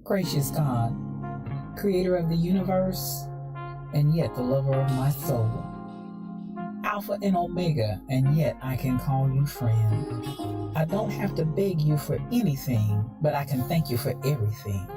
Gracious God, creator of the universe, and yet the lover of my soul. Alpha and Omega, and yet I can call you friend. I don't have to beg you for anything, but I can thank you for everything.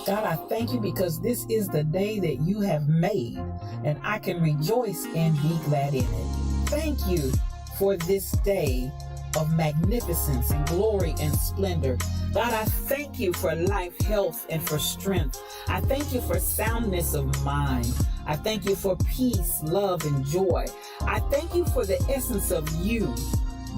God, I thank you because this is the day that you have made, and I can rejoice and be glad in it. Thank you for this day of magnificence and glory and splendor. God, I thank you for life, health, and for strength. I thank you for soundness of mind. I thank you for peace, love, and joy. I thank you for the essence of you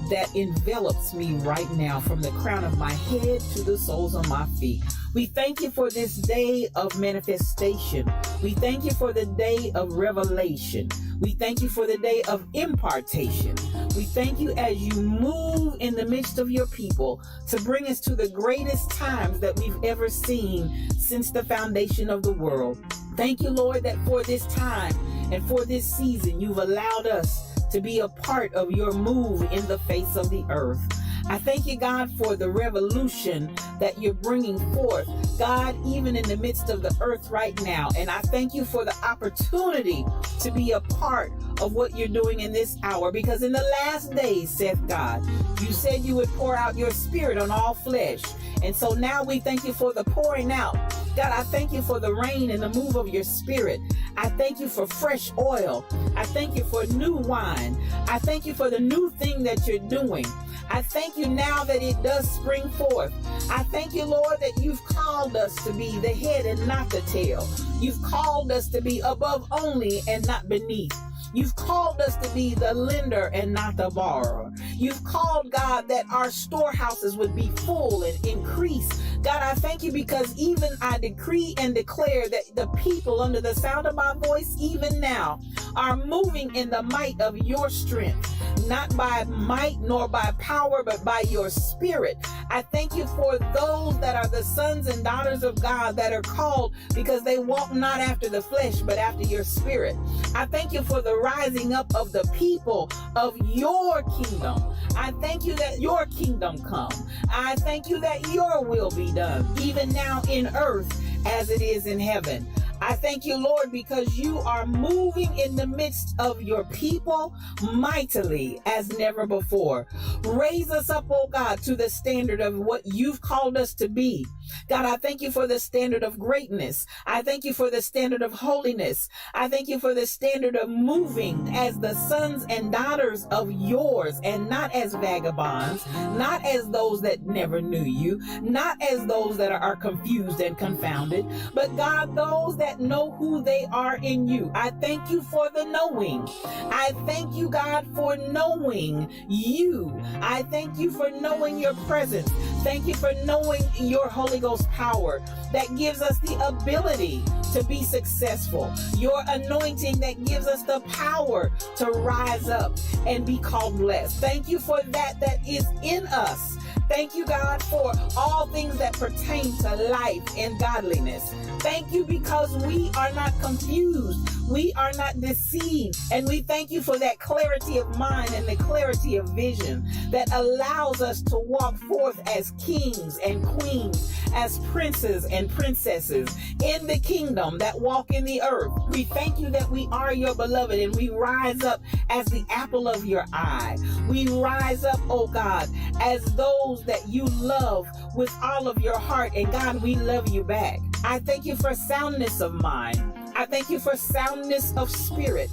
that envelops me right now, from the crown of my head to the soles of my feet. We thank you for this day of manifestation. We thank you for the day of revelation. We thank you for the day of impartation. We thank you as you move in the midst of your people to bring us to the greatest times that we've ever seen since the foundation of the world. Thank you, Lord, that for this time and for this season, you've allowed us to be a part of your move in the face of the earth. I thank you, God, for the revolution that you're bringing forth, God, even in the midst of the earth right now. And I thank you for the opportunity to be a part of what you're doing in this hour, because in the last days, saith God, you said you would pour out your spirit on all flesh. And so now we thank you for the pouring out. God, I thank you for the rain and the move of your spirit. I thank you for fresh oil. I thank you for new wine. I thank you for the new thing that you're doing. I thank you now that it does spring forth. I thank you, Lord, that you've called us to be the head and not the tail. You've called us to be above only and not beneath. You've called us to be the lender and not the borrower. You've called, God, that our storehouses would be full and increase. God, I thank you because even I decree and declare that the people under the sound of my voice, even now, are moving in the might of your strength, not by might nor by power, but by your spirit. I thank you for those that are the sons and daughters of God that are called because they walk not after the flesh, but after your spirit. I thank you for the rising up of the people of your kingdom. I thank you that your kingdom come. I thank you that your will be done, even now in earth as it is in heaven. I thank you, Lord, because you are moving in the midst of your people mightily as never before. Raise us up, oh God, to the standard of what you've called us to be. God, I thank you for the standard of greatness. I thank you for the standard of holiness. I thank you for the standard of moving as the sons and daughters of yours, and not as vagabonds, not as those that never knew you, not as those that are confused and confounded, but God, those that know who they are in you. I thank you for the knowing. I thank you, God, for knowing you. I thank you for knowing your presence. Thank you for knowing your Holy Ghost power that gives us the ability to be successful. Your anointing that gives us the power to rise up and be called blessed. Thank you for that is in us Thank you, God, for all things that pertain to life and godliness. Thank you because we are not confused. We are not deceived. And we thank you for that clarity of mind and the clarity of vision that allows us to walk forth as kings and queens, as princes and princesses in the kingdom that walk in the earth. We thank you that we are your beloved and we rise up as the apple of your eye. We rise up, oh God, as those that you love with all of your heart. And God, we love you back. I thank you for soundness of mind. I thank you for soundness of spirit.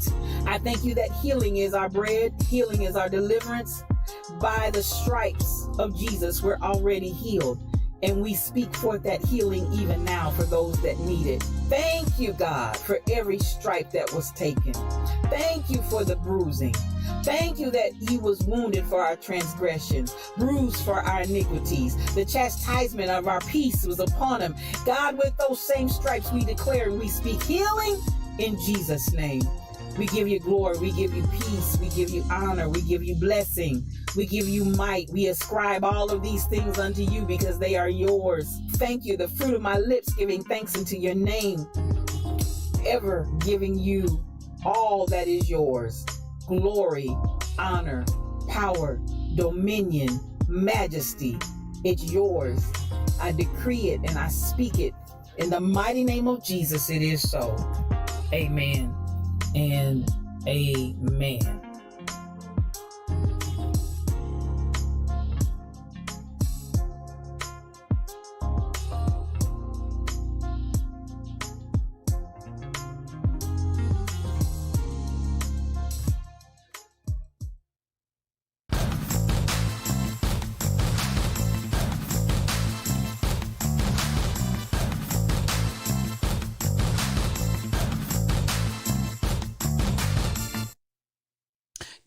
I thank you that healing is our bread. Healing is our deliverance. By the stripes of Jesus, we're already healed. And we speak forth that healing even now for those that need it. Thank you, God, for every stripe that was taken. Thank you for the bruising. Thank you that he was wounded for our transgressions, bruised for our iniquities. The chastisement of our peace was upon him. God, with those same stripes we declare and we speak healing in Jesus' name. We give you glory, we give you peace, we give you honor, we give you blessing, we give you might. We ascribe all of these things unto you because they are yours. Thank you, the fruit of my lips giving thanks unto your name, ever giving you all that is yours. Glory, honor, power, dominion, majesty, it's yours. I decree it and I speak it. In the mighty name of Jesus, it is so. Amen and amen.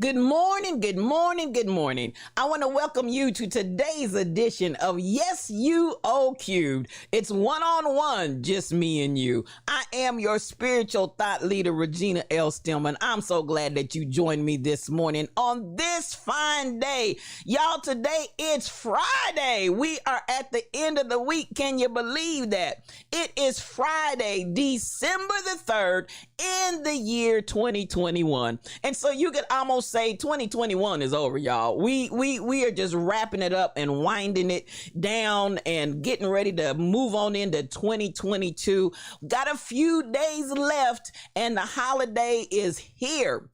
Good morning, good morning, good morning. I want to welcome you to today's edition of Yes You O Cubed. It's one-on-one, just me and you. I am your spiritual thought leader, Regina L. Stillman. I'm so glad that you joined me this morning on this fine day. Y'all, today it's Friday. We are at the end of the week. Can you believe that? It is Friday, December the 3rd in the year 2021. And so you could almost say 2021 is over, y'all. We are just wrapping it up and winding it down and getting ready to move on into 2022. Got a few days left and the holiday is here.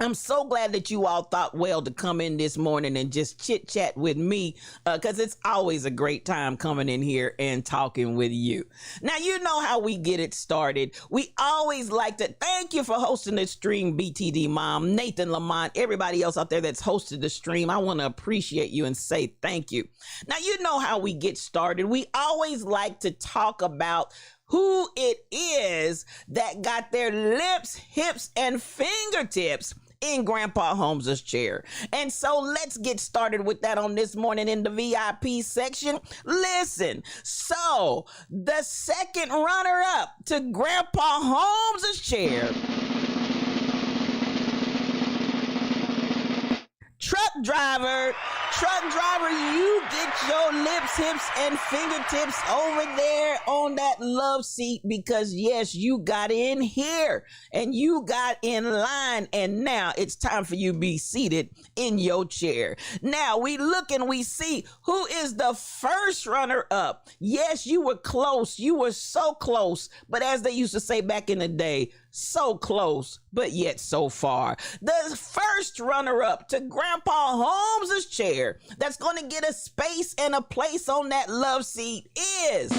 I'm so glad that you all thought well to come in this morning and just chit chat with me, because it's always a great time coming in here and talking with you. Now, you know how we get it started. We always like to thank you for hosting the stream, BTD Mom, Nathan Lamont, everybody else out there that's hosted the stream. I want to appreciate you and say thank you. Now, you know how we get started. We always like to talk about who it is that got their lips, hips, and fingertips in Grandpa Holmes's chair. And so let's get started with that on this morning in the VIP section. Listen, so the second runner-up to Grandpa Holmes's chair, truck driver, you get your lips, hips, and fingertips over there on that love seat, because yes, you got in here and you got in line, and now it's time for you to be seated in your chair. Now we look and we see who is the first runner up. Yes, you were close. You were so close, but as they used to say back in the day, so close, but yet so far. The first runner-up to Grandpa Holmes's chair that's going to get a space and a place on that love seat is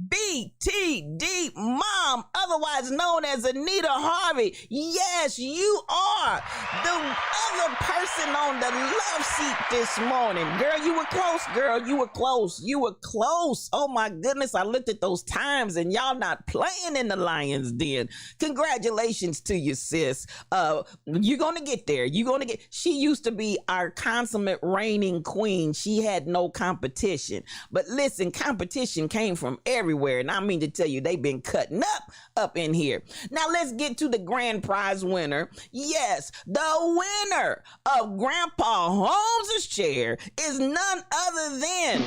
BTD Mom, otherwise known as Anita Harvey. Yes, you are the other person on the love seat this morning. Girl, you were close, girl. You were close. You were close. Oh my goodness, I looked at those times and y'all not playing in the Lions Den. Congratulations to you, sis. You're gonna get there. She used to be our consummate reigning queen. She had no competition. But listen, competition came from everywhere. And I mean to tell you, they've been cutting up up in here. Now let's get to the grand prize winner. Yes, the winner of Grandpa Holmes' chair is none other than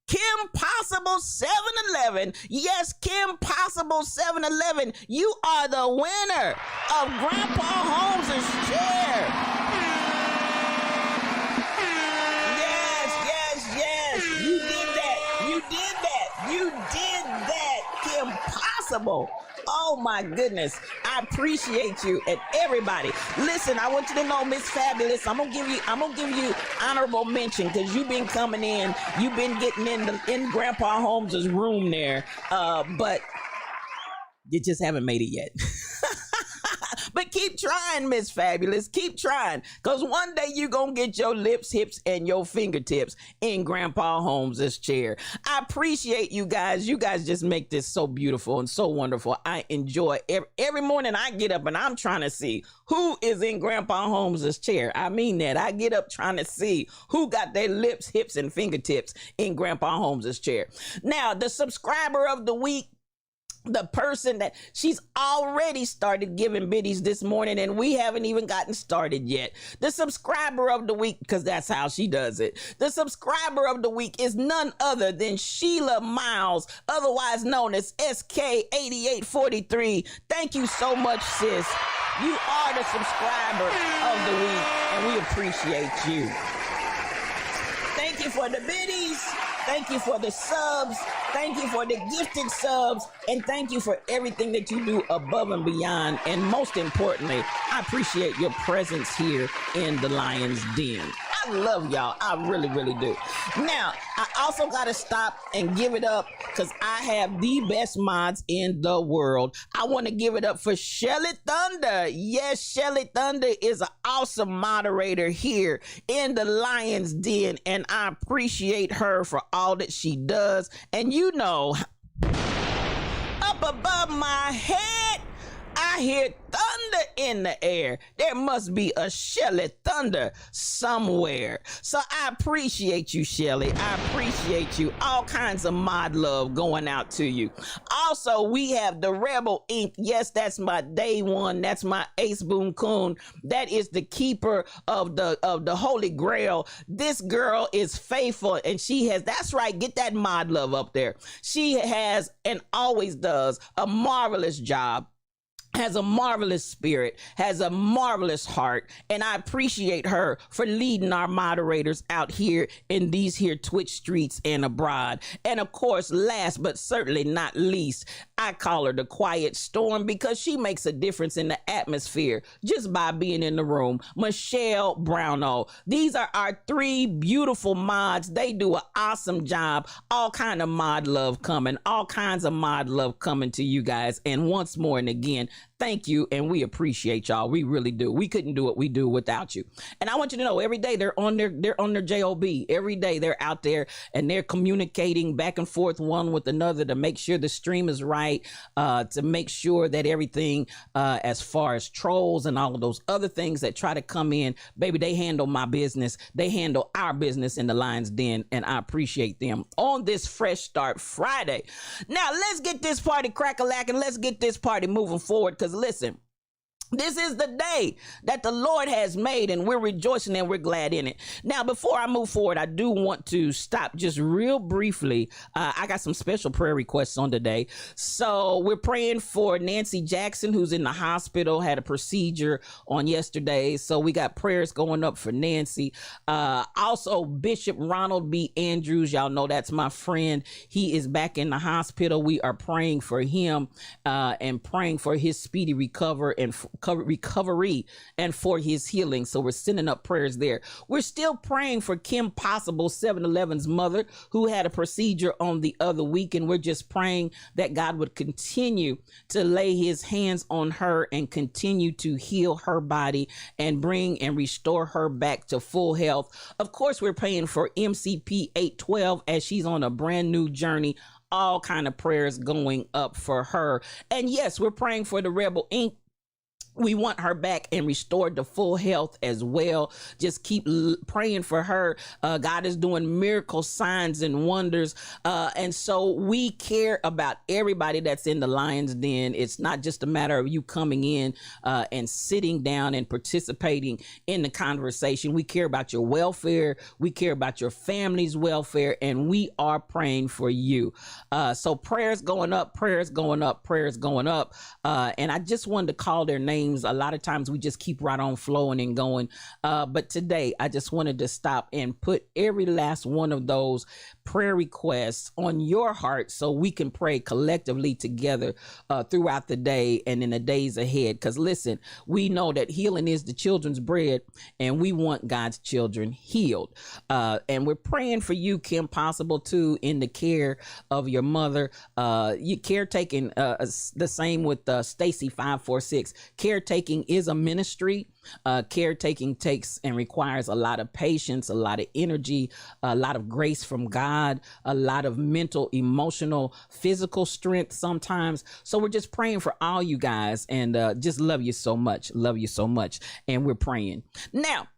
Kim Possible 711. Yes, Kim Possible 711. You are the winner of Grandpa Holmes' chair. Yes. You did that, Kim Possible. Oh my goodness. I appreciate you and everybody. Listen, I want you to know, Miss Fabulous, I'm gonna give you honorable mention because you've been coming in, you've been getting in Grandpa Holmes' room there, but you just haven't made it yet. But keep trying, Miss Fabulous. Keep trying. Because one day you're going to get your lips, hips, and your fingertips in Grandpa Holmes' chair. I appreciate you guys. You guys just make this so beautiful and so wonderful. I enjoy every morning I get up and I'm trying to see who is in Grandpa Holmes' chair. I mean that. I get up trying to see who got their lips, hips, and fingertips in Grandpa Holmes' chair. Now, the subscriber of the week, the person that she's already started giving biddies this morning and we haven't even gotten started yet. The subscriber of the week, because that's how she does it. The subscriber of the week is none other than Sheila Miles, otherwise known as SK8843. Thank you so much, sis. You are the subscriber of the week and we appreciate you. Thank you for the biddies. Thank you for the subs. Thank you for the gifted subs. And thank you for everything that you do above and beyond. And most importantly, I appreciate your presence here in the Lion's Den. I love y'all. I really, really do. Now, I also got to stop and give it up because I have the best mods in the world. I want to give it up for Shelly Thunder. Yes, Shelly Thunder is an awesome moderator here in the Lion's Den, and I appreciate her for all that she does. And you know, up above my head, I hear thunder in the air. There must be a Shelly Thunder somewhere. So I appreciate you, Shelly. I appreciate you. All kinds of mod love going out to you. Also, we have the Rebel Ink. Yes, that's my day one. That's my Ace Boon Coon. That is the keeper of the Holy Grail. This girl is faithful and she has, that's right, get that mod love up there. She has and always does a marvelous job, has a marvelous spirit, has a marvelous heart, and I appreciate her for leading our moderators out here in these here Twitch streets and abroad. And of course, last but certainly not least, I call her the Quiet Storm because she makes a difference in the atmosphere just by being in the room. Michelle Browno. These are our three beautiful mods. They do an awesome job. All kind of mod love coming. All kinds of mod love coming to you guys. And once more and again, thank you, and we appreciate y'all. We really do. We couldn't do what we do without you. And I want you to know, every day they're on their job. Every day they're out there and they're communicating back and forth one with another to make sure the stream is right, to make sure that everything, as far as trolls and all of those other things that try to come in, baby, they handle my business. They handle our business in the Lion's Den, and I appreciate them on this Fresh Start Friday. Now let's get this party crack-a-lacking. Let's get this party moving forward. Because listen, this is the day that the Lord has made and we're rejoicing and we're glad in it. Now, before I move forward, I do want to stop just real briefly. I got some special prayer requests on today. So we're praying for Nancy Jackson, who's in the hospital, had a procedure on yesterday. So we got prayers going up for Nancy. Also, Bishop Ronald B. Andrews, y'all know that's my friend. He is back in the hospital. We are praying for him and praying for his speedy recovery and for his healing. So we're sending up prayers there. We're still praying for Kim Possible 711's mother, who had a procedure on the other week, and we're just praying that God would continue to lay his hands on her and continue to heal her body and bring and restore her back to full health. Of course, we're praying for MCP 812 as she's on a brand new journey. All kind of prayers going up for her. And yes, we're praying for the Rebel Ink. We want her back and restored to full health as well. Just keep praying for her. God is doing miracle signs and wonders. And so we care about everybody that's in the Lion's Den. It's not just a matter of you coming in and sitting down and participating in the conversation. We care about your welfare. We care about your family's welfare, and we are praying for you. So prayers going up, prayers going up, prayers going up. And I just wanted to call their names. A lot of times we just keep right on flowing and going. But today I just wanted to stop and put every last one of those prayer requests on your heart so we can pray collectively together throughout the day and in the days ahead. Because listen, we know that healing is the children's bread, and we want God's children healed. And we're praying for you, Kim Possible, too, in the care of your mother. You caretaking, the same with Stacy 546. Caretaking is a ministry. Caretaking takes and requires a lot of patience, a lot of energy, a lot of grace from God, a lot of mental, emotional, physical strength sometimes. So we're just praying for all you guys, and just love you so much. Love you so much. And we're praying. Now,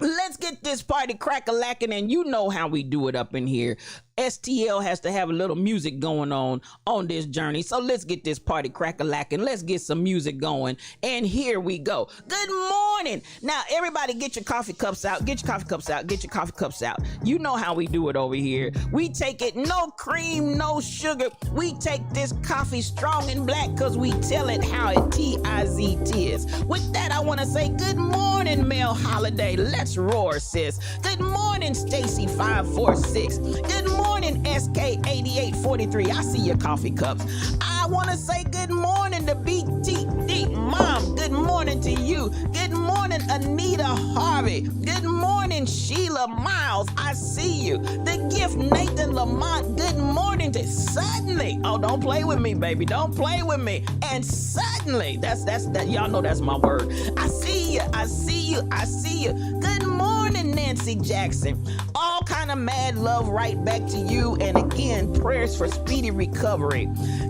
let's get this party crack-a-lacking, and you know how we do it up in here. STL has to have a little music going on this journey. So let's get this party crack-a-lacking. Let's get some music going. And here we go. Good morning. Now, everybody get your coffee cups out. Get your coffee cups out. Get your coffee cups out. You know how we do it over here. We take it no cream, no sugar. We take this coffee strong and black because we tell it how it T-I-Z-T-is. With that, I want to say good morning, Mel Holiday. Let's roar, sis. Good morning, Stacy 546. Good morning, SK8843. I see your coffee cups. I want to say good morning to BTD Mom. Good morning to you. Good morning, Anita Harvey. Good morning, Sheila Miles. I see you. The gift, Nathan Lamont. Good morning to Suddenly. Oh, don't play with me, baby. Don't play with me. And Suddenly. That's that. Y'all know that's my word. I see you. I see you. I see you. Good morning, Nancy Jackson. All kind of mad love right back to you. And again, prayers for speedy recovery.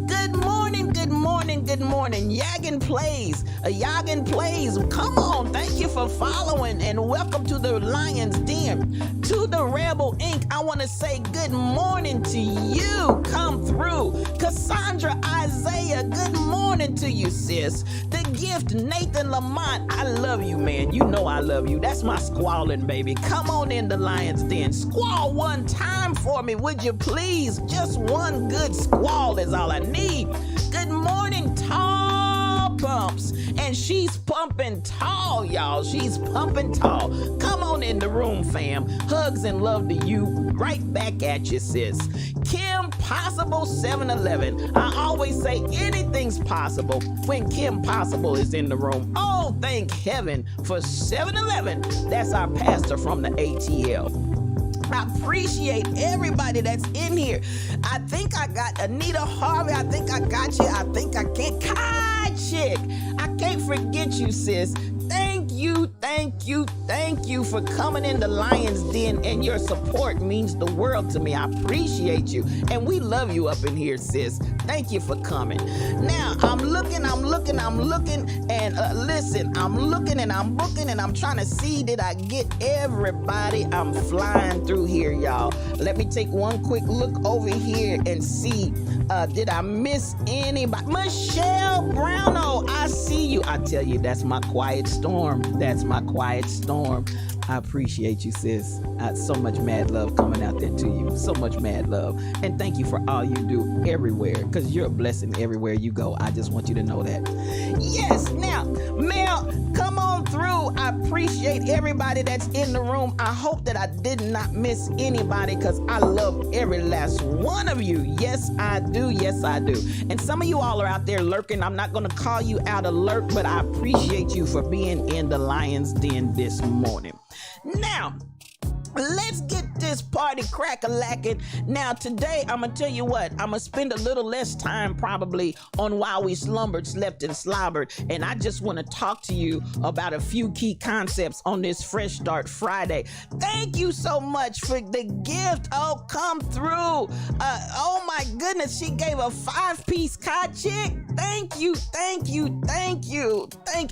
Good morning, good morning, good morning. Yaggin Plays. Yaggin Plays. Come on. Thank you for following, and welcome to the Lion's Den. To the Rebel Inc., I want to say good morning to you. Come through. Cassandra Isaiah, good morning to you, sis. The gift, Nathan Lamont. I love you, man. You know I love you. That's my squalling, baby. Come on in the Lion's Den. Squall one time for me, would you please? Just one good squall is all I need. Good morning, Tall Pumps. And she's pumping tall, y'all. She's pumping tall. Come on in the room, fam. Hugs and love to you. Right back at you, sis. Kim Possible 711. I always say anything's possible when Kim Possible is in the room. Oh, thank heaven for 711. That's our pastor from the ATL. I appreciate everybody that's in here. I think I got Anita Harvey. I think I got you. I think I can't. Kai Chick. I can't forget you, sis. Thank you, thank you, thank you for coming in the Lion's Den, and your support means the world to me. I appreciate you, and we love you up in here, sis. Thank you for coming. Now, I'm looking, and listen, I'm looking and I'm booking, and I'm trying to see, did I get everybody? I'm flying through here, y'all. Let me take one quick look over here and see, did I miss anybody? Michelle Browno, I see you. I tell you, that's my quiet storm. That's my quiet storm. I appreciate you, sis. So much mad love coming out there to you. So much mad love. And thank you for all you do everywhere, because you're a blessing everywhere you go. I just want you to know that. Yes, now, Mel, come on through. I appreciate everybody that's in the room. I hope that I did not miss anybody, because I love every last one of you. Yes, I do. Yes, I do. And some of you all are out there lurking. I'm not going to call you out alert, but I appreciate you for being in the Lion's Den this morning. Now, let's get this party crack-a-lacking. Now, today, I'm going to tell you what, I'm going to spend a little less time probably on While We Slumbered, Slept, and Slobbered, and I just want to talk to you about a few key concepts on this Fresh Start Friday. Thank you so much for the gift. Oh, come through. Oh my goodness, she gave a 5-piece cod chick. Thank you.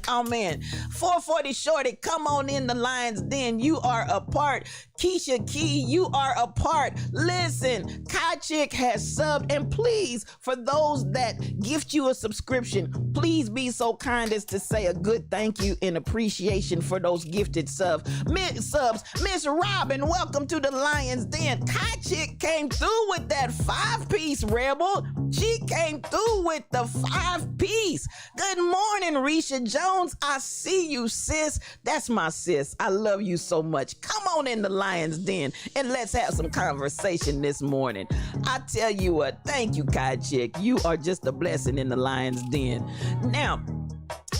Oh man, 440 Shorty, come on in the Lions Den. You are a part. Keisha Key, you are a part. Listen, Kai Chick has subbed, and please, for those that gift you a subscription, please be so kind as to say a good thank you in appreciation for those gifted subs. Miss Robin, welcome to the Lions Den. Kai Chick came through with that 5-piece, Rebel. She came through with the 5-piece. Good morning, Risha Jones. I see you, sis. That's my sis. I love you so much. Come on in the Lions Den and let's have some conversation this morning. I tell you what, thank you, Kai Chick. You are just a blessing in the Lions Den. Now,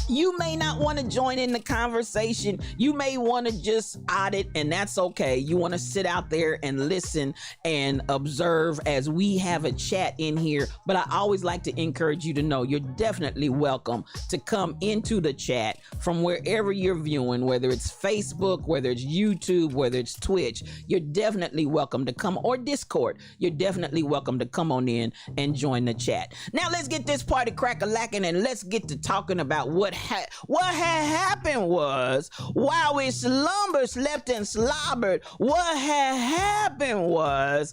you may not want to join in the conversation. You may want to just audit, and that's okay. You want to sit out there and listen and observe as we have a chat in here. But I always like to encourage you to know you're definitely welcome to come into the chat from wherever you're viewing, whether it's Facebook, whether it's YouTube, whether it's Twitch. You're definitely welcome to come, or Discord. You're definitely welcome to come on in and join the chat. Now let's get this party crack-a-lacking, and let's get to talking about what had happened was, while we slumbered, slept, and slobbered, what had happened was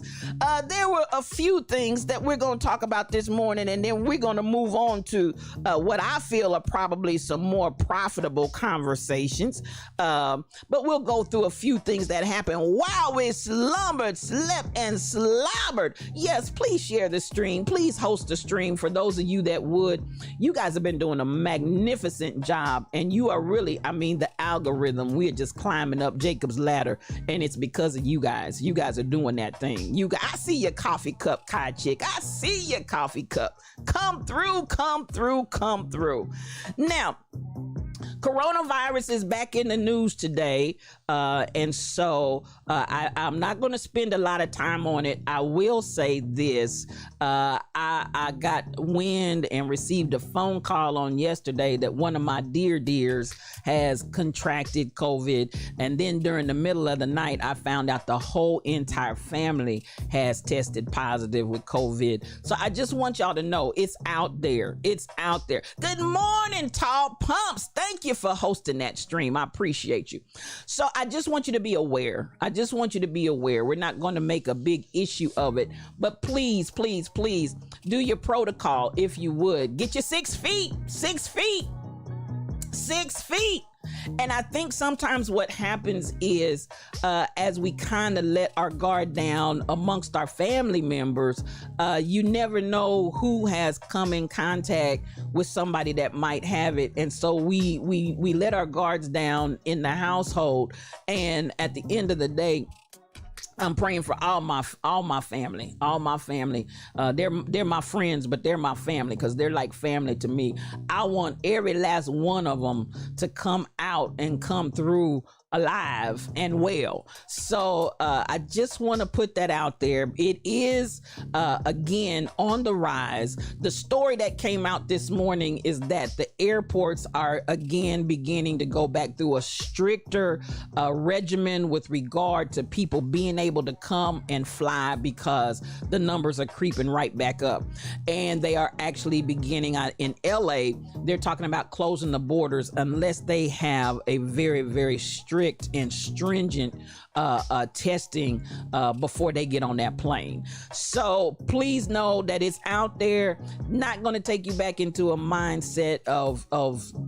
there were a few things that we're going to talk about this morning, and then we're going to move on to what I feel are probably some more profitable conversations. But we'll go through a few things that happened while we slumbered, slept, and slobbered. Yes, please share the stream. Please host the stream for those of you that would. You guys have been doing a magnificent job, and you are really, the algorithm, we're just climbing up Jacob's ladder, and it's because of you guys. You guys are doing that thing. I see your coffee cup, Kai Chick. I see your coffee cup. Come through. Now, coronavirus is back in the news today, and so I'm not going to spend a lot of time on it. I will say this. I got wind and received a phone call on yesterday that one of my dears has contracted COVID, and then during the middle of the night, I found out the whole entire family has tested positive with COVID. So I just want y'all to know it's out there. It's out there. Good morning, Tall Pumps. Thank you for hosting that stream. I appreciate you. So I just want you to be aware. We're not going to make a big issue of it, but please do your protocol if you would. Get your 6 feet. And I think sometimes what happens is as we kind of let our guard down amongst our family members, you never know who has come in contact with somebody that might have it. And so we let our guards down in the household. And at the end of the day, I'm praying for all my family. They're my friends, but they're my family because they're like family to me. I want every last one of them to come out and come through alive and well. So I just want to put that out there. It is again on the rise. The story that came out this morning is that the airports are again beginning to go back through a stricter regimen with regard to people being able to come and fly because the numbers are creeping right back up. And they are actually beginning in LA. They're talking about closing the borders unless they have a very, very strict and stringent testing before they get on that plane. So please know that it's out there. Not going to take you back into a mindset of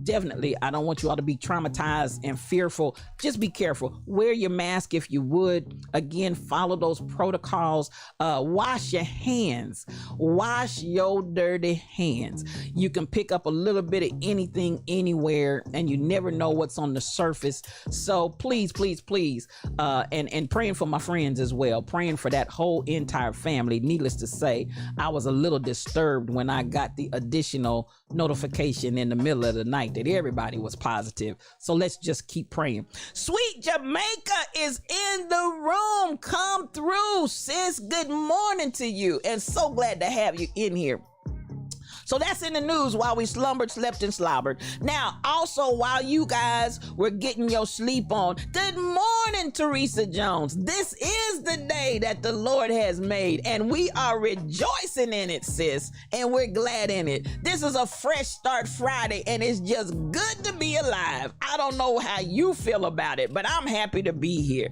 definitely, I don't want you all to be traumatized and fearful. Just be careful. Wear your mask if you would. Again, follow those protocols. Wash your hands. Wash your dirty hands. You can pick up a little bit of anything anywhere, and you never know what's on the surface. So please, and praying for my friends as well, praying for that whole entire family. Needless to say, I was a little disturbed when I got the additional notification in the middle of the night that everybody was positive. So let's just keep praying. Sweet Jamaica is in the room. Joan, come through, sis. Good morning to you, and so glad to have you in here. So that's in the news while we slumbered, slept, and slobbered. Now, also, while you guys were getting your sleep on, good morning, Teresa Jones. This is the day that the Lord has made, and we are rejoicing in it, sis, and we're glad in it. This is a fresh start Friday, and it's just good to be alive. I don't know how you feel about it, but I'm happy to be here.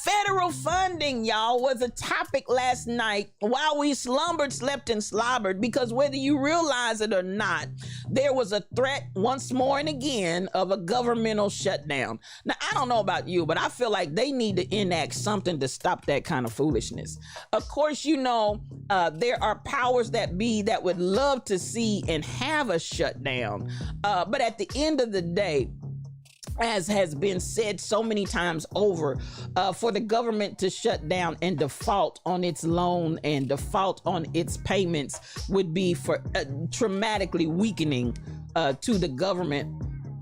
Federal funding, y'all, was a topic last night while we slumbered, slept, and slobbered, because whether you realize it or not, there was a threat once more and again of a governmental shutdown. Now, I don't know about you, but I feel like they need to enact something to stop that kind of foolishness. Of course, you know, there are powers that be that would love to see and have a shutdown. But at the end of the day, as has been said so many times over, for the government to shut down and default on its loan and default on its payments would be for traumatically weakening to the government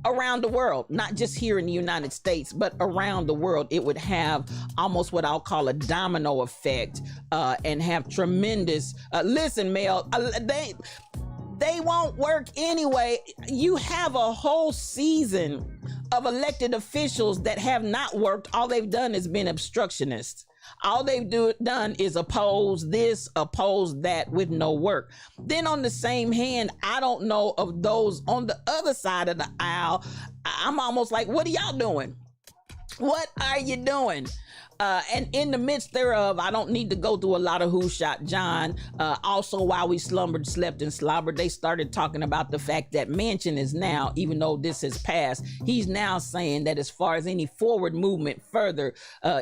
around the world, not just here in the United States, but around the world. It would have almost what I'll call a domino effect and have tremendous, listen, Mel, they won't work anyway. You have a whole season of elected officials that have not worked. All they've done is been obstructionists. All they've done is oppose this, oppose that with no work. Then on the same hand, I don't know of those on the other side of the aisle. I'm almost like, what are y'all doing? What are you doing? And in the midst thereof, I don't need to go through a lot of who shot John. Also, while we slumbered, slept, and slobbered, they started talking about the fact that Manchin is now, even though this has passed, he's now saying that as far as any forward movement further,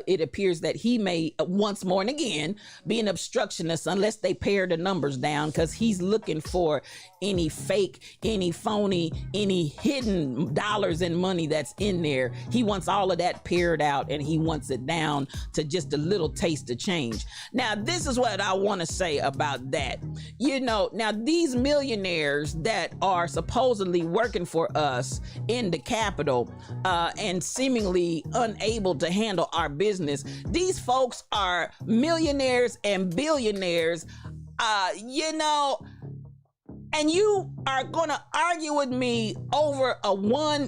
it appears that he may once more and again be an obstructionist unless they pare the numbers down, because he's looking for any fake, any phony, any hidden dollars and money that's in there. He wants all of that pared out, and he wants it down to just a little taste of change. Now, this is what I want to say about that. You know, now these millionaires that are supposedly working for us in the Capitol and seemingly unable to handle our business, these folks are millionaires and billionaires, you know, and you are going to argue with me over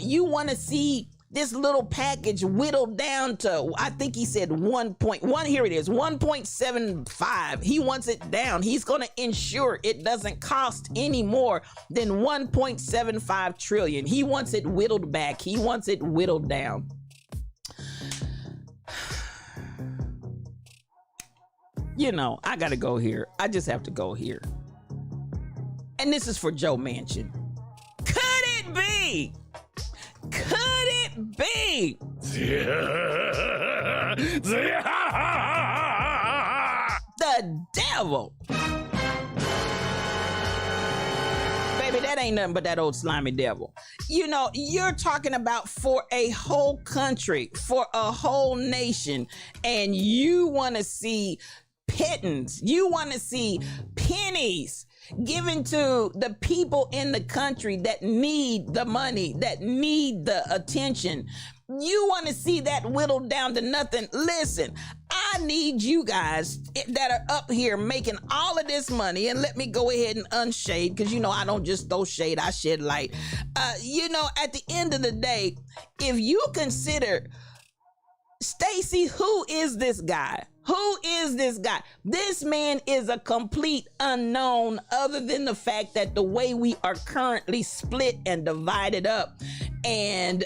you want to see this little package whittled down to, I think he said 1.1, here it is, 1.75. He wants it down. He's going to ensure it doesn't cost any more than 1.75 trillion. He wants it whittled back. He wants it whittled down. You know, I got to go here. I just have to go here. And this is for Joe Manchin. Could it be? Could it be? The devil. Baby, that ain't nothing but that old slimy devil. You know, you're talking about for a whole country, for a whole nation, and you want to see pittance, you want to see pennies given to the people in the country that need the money, that need the attention. You want to see that whittled down to nothing. Listen, I need you guys that are up here making all of this money, and let me go ahead and unshade, because you know I don't just throw shade, I shed light. You know, at the end of the day, if you consider, Stacey, who is this guy? Who is this guy? This man is a complete unknown, other than the fact that the way we are currently split and divided up, and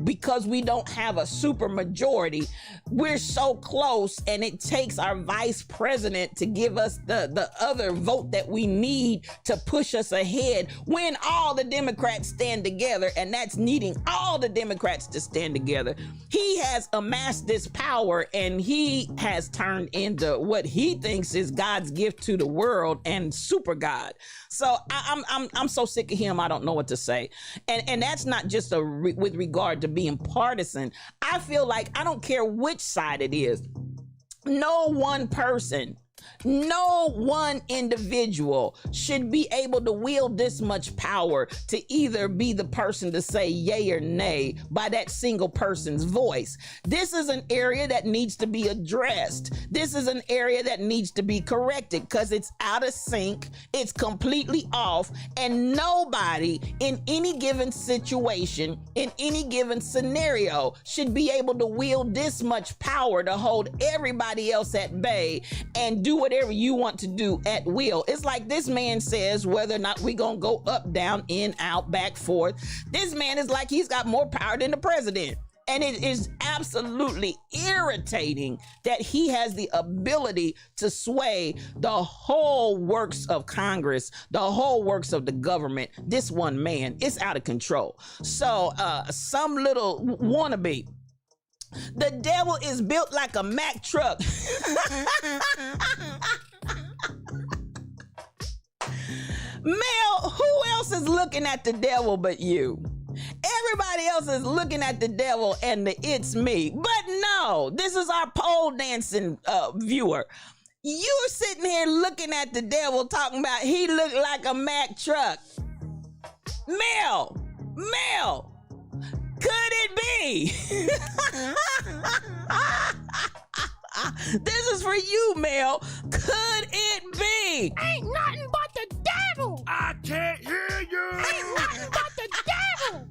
because we don't have a super majority, we're so close, and it takes our vice president to give us the other vote that we need to push us ahead when all the Democrats stand together, and that's needing all the Democrats to stand together. He has amassed this power, and he has turned into what he thinks is God's gift to the world and super God. So I'm so sick of him. I don't know what to say. And that's not just with regard to being partisan. I feel like I don't care which side it is. No one person No one individual should be able to wield this much power to either be the person to say yay or nay by that single person's voice. This is an area that needs to be addressed. This is an area that needs to be corrected because it's out of sync, it's completely off, and nobody in any given situation, in any given scenario, should be able to wield this much power to hold everybody else at bay and do whatever you want to do at will. It's like this man says whether or not we gonna go up, down, in, out, back, forth. This man is like he's got more power than the president. And it is absolutely irritating that he has the ability to sway the whole works of Congress, the whole works of the government. This one man, it's out of control. So some little wannabe. The devil is built like a Mack truck. Mel, who else is looking at the devil but you? Everybody else is looking at the devil and the it's me. But no, this is our pole dancing viewer. You're sitting here looking at the devil talking about he looked like a Mack truck. Mel, could it be? This is for you, Mel. Could it be? Ain't nothing but the devil. I can't hear you. Ain't nothing but the devil.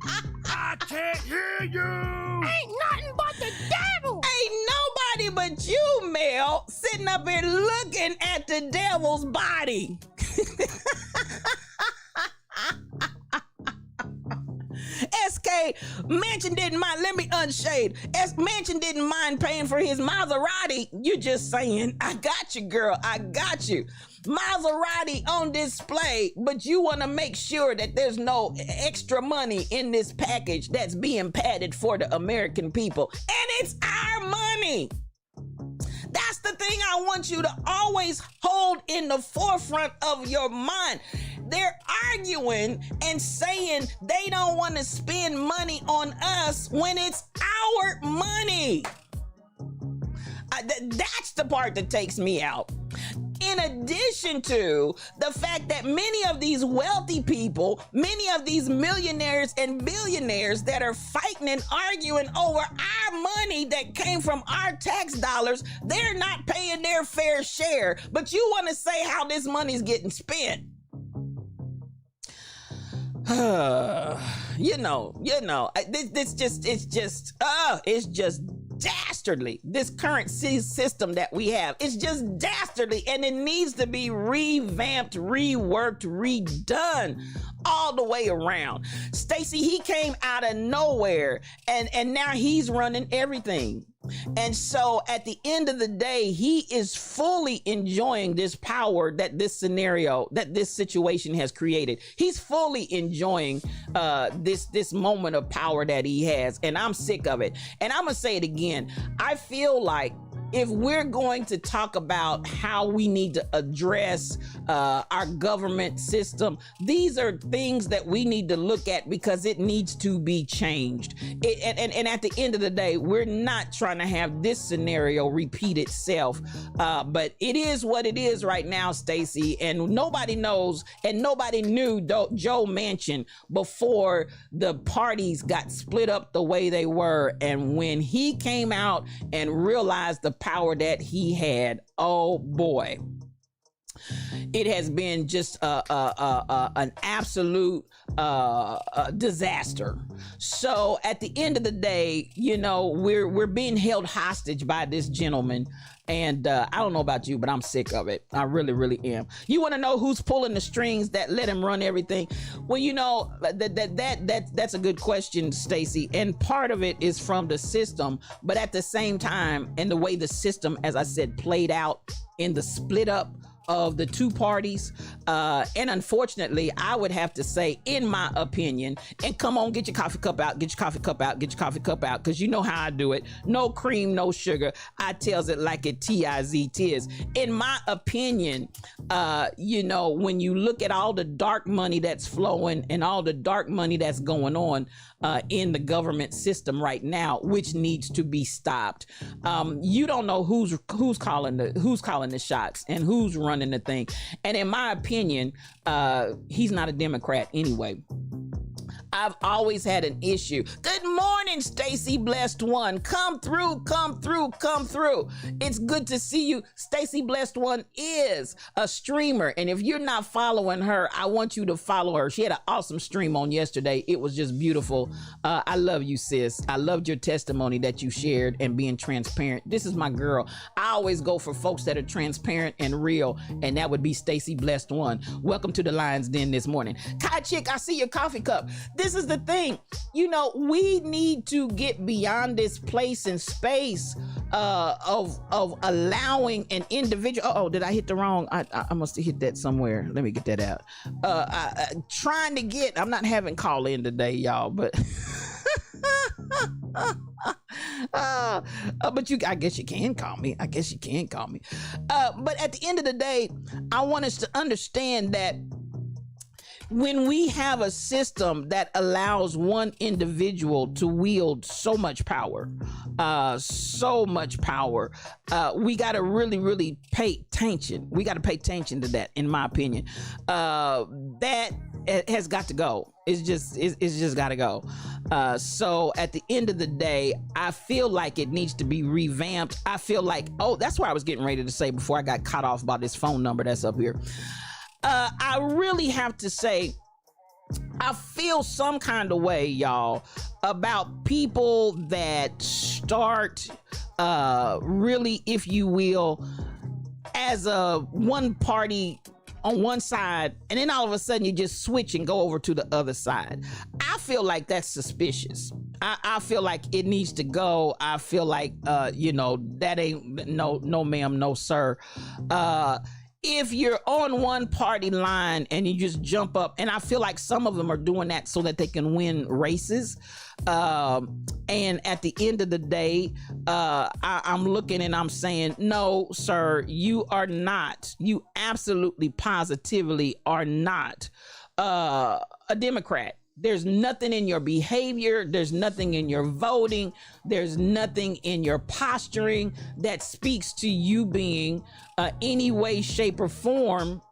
I can't hear you. Ain't nothing but the devil. Ain't nobody but you, Mel, sitting up here looking at the devil's body. SK Manchin didn't mind. Let me unshade. Manchin didn't mind paying for his Maserati. You're just saying, I got you, girl. I got you. Maserati on display, but you want to make sure that there's no extra money in this package that's being padded for the American people. And it's our money. That's the thing I want you to always hold in the forefront of your mind. They're arguing and saying they don't want to spend money on us when it's our money. That's the part that takes me out. In addition to the fact that many of these wealthy people, many of these millionaires and billionaires that are fighting and arguing over our money that came from our tax dollars, they're not paying their fair share. But you want to say how this money's getting spent. It's just dastardly. This current system that we have, it's just dastardly, and it needs to be revamped, reworked, redone all the way around. Stacey, he came out of nowhere and now he's running everything. And so at the end of the day, he is fully enjoying this power that this scenario, that this situation has created. He's fully enjoying this moment of power that he has. And I'm sick of it. And I'm going to say it again. I feel like if we're going to talk about how we need to address our government system, these are things that we need to look at because it needs to be changed. And at the end of the day, we're not trying to have this scenario repeat itself. But it is what it is right now, Stacey. And nobody knows and nobody knew Joe Manchin before the parties got split up the way they were. And when he came out and realized the power that he had, oh boy, it has been just an absolute disaster. So at the end of the day, you know, we're being held hostage by this gentleman. And I don't know about you, but I'm sick of it. I really, really am. You want to know who's pulling the strings that let him run everything? Well, you know, that's a good question, Stacey. And part of it is from the system, but at the same time, and the way the system, as I said, played out in the split up of the two parties, and unfortunately, I would have to say, in my opinion, and come on, get your coffee cup out, get your coffee cup out, get your coffee cup out, because you know how I do it. No cream, no sugar. I tells it like it T-I-Z-tis. In my opinion, you know, when you look at all the dark money that's flowing and all the dark money that's going on, in the government system right now, which needs to be stopped. You don't know who's calling the shots and who's running the thing. And in my opinion, he's not a Democrat anyway. I've always had an issue. Good morning, Stacy Blessed One. Come through, come through, come through. It's good to see you. Stacy Blessed One is a streamer, and if you're not following her, I want you to follow her. She had an awesome stream on yesterday. It was just beautiful. I love you, sis. I loved your testimony that you shared and being transparent. This is my girl. I always go for folks that are transparent and real, and that would be Stacy Blessed One. Welcome to the Lion's Den this morning. Kai Chick, I see your coffee cup. This is the thing, we need to get beyond this place and space of allowing an individual. Oh, did I hit the wrong? I must have hit that somewhere. Let me get that out. I'm not having call in today, y'all, but but I guess you can call me. But at the end of the day, I want us to understand that when we have a system that allows one individual to wield so much power, we got to really, really pay attention. We got to pay attention to that, in my opinion. That has got to go. It's just got to go. So at the end of the day, I feel like it needs to be revamped. I feel like, that's what I was getting ready to say before I got cut off by this phone number that's up here. I really have to say, I feel some kind of way, y'all, about people that start really, if you will, as a one party on one side, and then all of a sudden you just switch and go over to the other side. I feel like that's suspicious. I feel like it needs to go. I feel like, that ain't no ma'am, no sir. If you're on one party line and you just jump up, and I feel like some of them are doing that so that they can win races. And at the end of the day, I'm looking and I'm saying, no, sir, you absolutely positively are not a Democrat. There's nothing in your behavior. There's nothing in your voting. There's nothing in your posturing that speaks to you being any way, shape, or form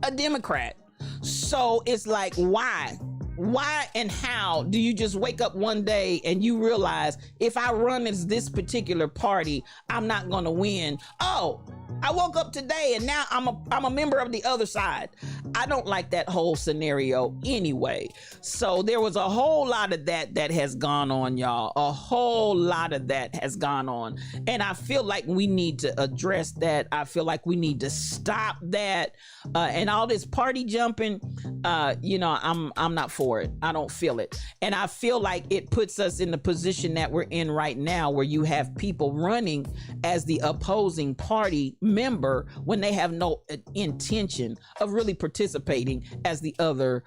a Democrat. So it's like, why? Why and how do you just wake up one day and you realize, if I run as this particular party, I'm not going to win? Oh, I woke up today and now I'm a member of the other side. I don't like that whole scenario anyway. So there was a whole lot of that has gone on, y'all. A whole lot of that has gone on. And I feel like we need to address that. I feel like we need to stop that. And all this party jumping, I'm not for it. I don't feel it. And I feel like it puts us in the position that we're in right now, where you have people running as the opposing party member when they have no intention of really participating as the other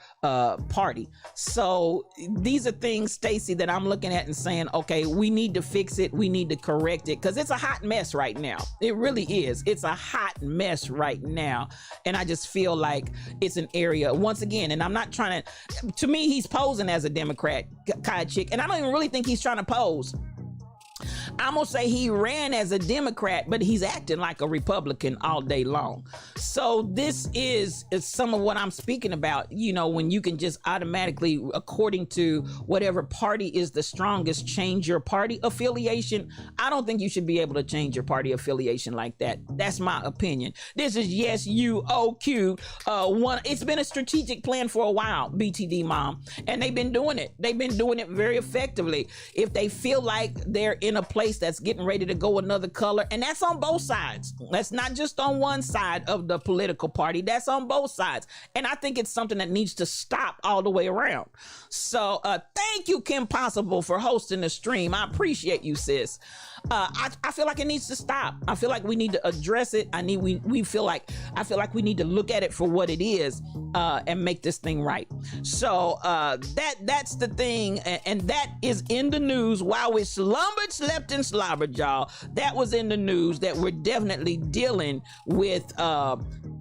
party. So these are things, Stacy, that I'm looking at and saying, okay, we need to fix it. We need to correct it, because it's a hot mess right now. It really is. It's a hot mess right now. And I just feel like it's an area, once again, and I'm not trying to me, he's posing as a Democrat, Kai Chick, and I don't even really think he's trying to pose. I'm gonna say he ran as a Democrat, but he's acting like a Republican all day long. So this is some of what I'm speaking about, when you can just automatically, according to whatever party is the strongest, change your party affiliation. I don't think you should be able to change your party affiliation like that. That's my opinion. This is Yes You OQ. It's been a strategic plan for a while, BTD Mom, and they've been doing it. They've been doing it very effectively. If they feel like they're in a place that's getting ready to go another color, and that's on both sides. That's not just on one side of the political party. That's on both sides. And I think it's something that needs to stop all the way around. So thank you, Kim Possible, for hosting the stream. I appreciate you, sis. I feel like it needs to stop. I feel like we need to address it. I feel like we need to look at it for what it is and make this thing right. So that's the thing, and that is in the news while we slumbered, slept, and slobbered, y'all. That was in the news, that we're definitely dealing with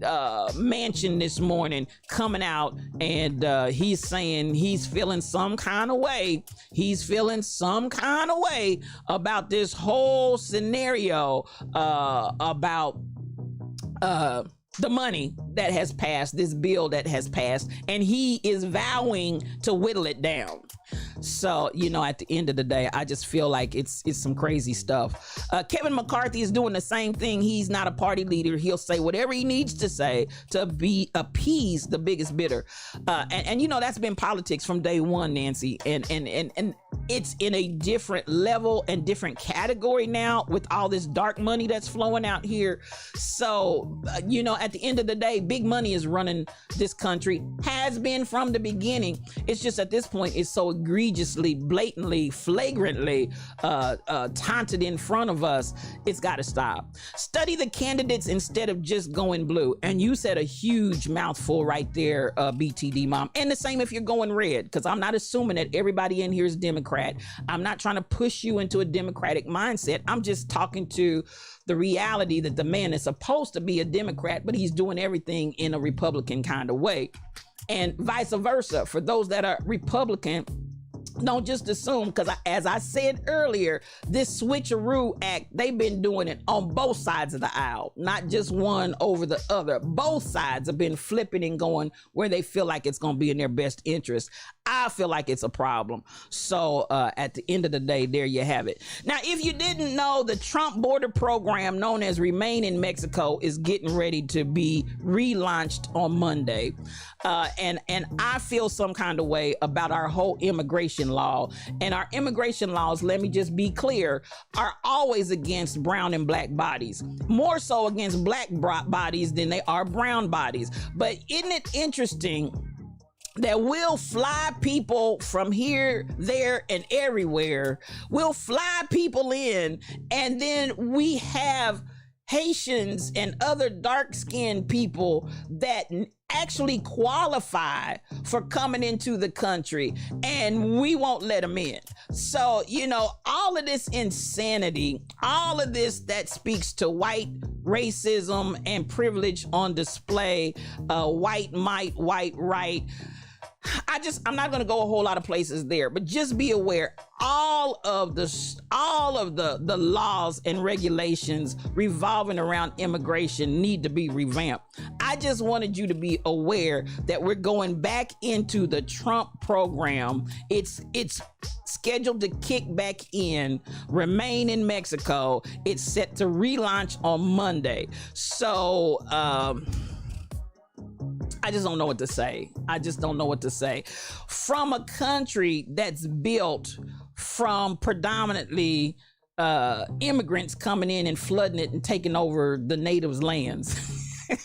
Manchin this morning coming out and he's saying he's feeling some kind of way. He's feeling some kind of way about this whole scenario about the money that has passed, this bill that has passed, and he is vowing to whittle it down. So, you know, at the end of the day, I just feel like it's some crazy stuff. Kevin McCarthy is doing the same thing. He's not a party leader. He'll say whatever he needs to say to appease the biggest bidder. And you know, that's been politics from day one, Nancy. And it's in a different level and different category now with all this dark money that's flowing out here. So, you know, at the end of the day, big money is running this country, has been from the beginning. It's just at this point, it's so egregiously, blatantly, flagrantly taunted in front of us. It's got to stop. Study the candidates instead of just going blue. And you said a huge mouthful right there, BTD Mom. And the same if you're going red, because I'm not assuming that everybody in here is Democrat. I'm not trying to push you into a Democratic mindset. I'm just talking to the reality that the man is supposed to be a Democrat, but he's doing everything in a Republican kind of way. And vice versa. For those that are Republican, don't just assume, because as I said earlier, this switcheroo act, they've been doing it on both sides of the aisle, not just one over the other. Both sides have been flipping and going where they feel like it's going to be in their best interest. I feel like it's a problem. So at the end of the day, there you have it. Now, if you didn't know, the Trump border program known as Remain in Mexico is getting ready to be relaunched on Monday. And I feel some kind of way about our whole immigration law. And our immigration laws, let me just be clear, are always against brown and black bodies. More so against black bodies than they are brown bodies. But isn't it interesting that we'll fly people from here, there, and everywhere? We'll fly people in, and then we have Haitians and other dark-skinned people that actually qualify for coming into the country, and we won't let them in. So, you know, all of this insanity, all of this that speaks to white racism and privilege on display, white might, white right. I'm not going to go a whole lot of places there, but just be aware, all of the laws and regulations revolving around immigration need to be revamped. I just wanted you to be aware that we're going back into the Trump program. It's scheduled to kick back in. Remain in Mexico. It's set to relaunch on Monday. So, I just don't know what to say. I just don't know what to say. From a country that's built from predominantly immigrants coming in and flooding it and taking over the natives' lands.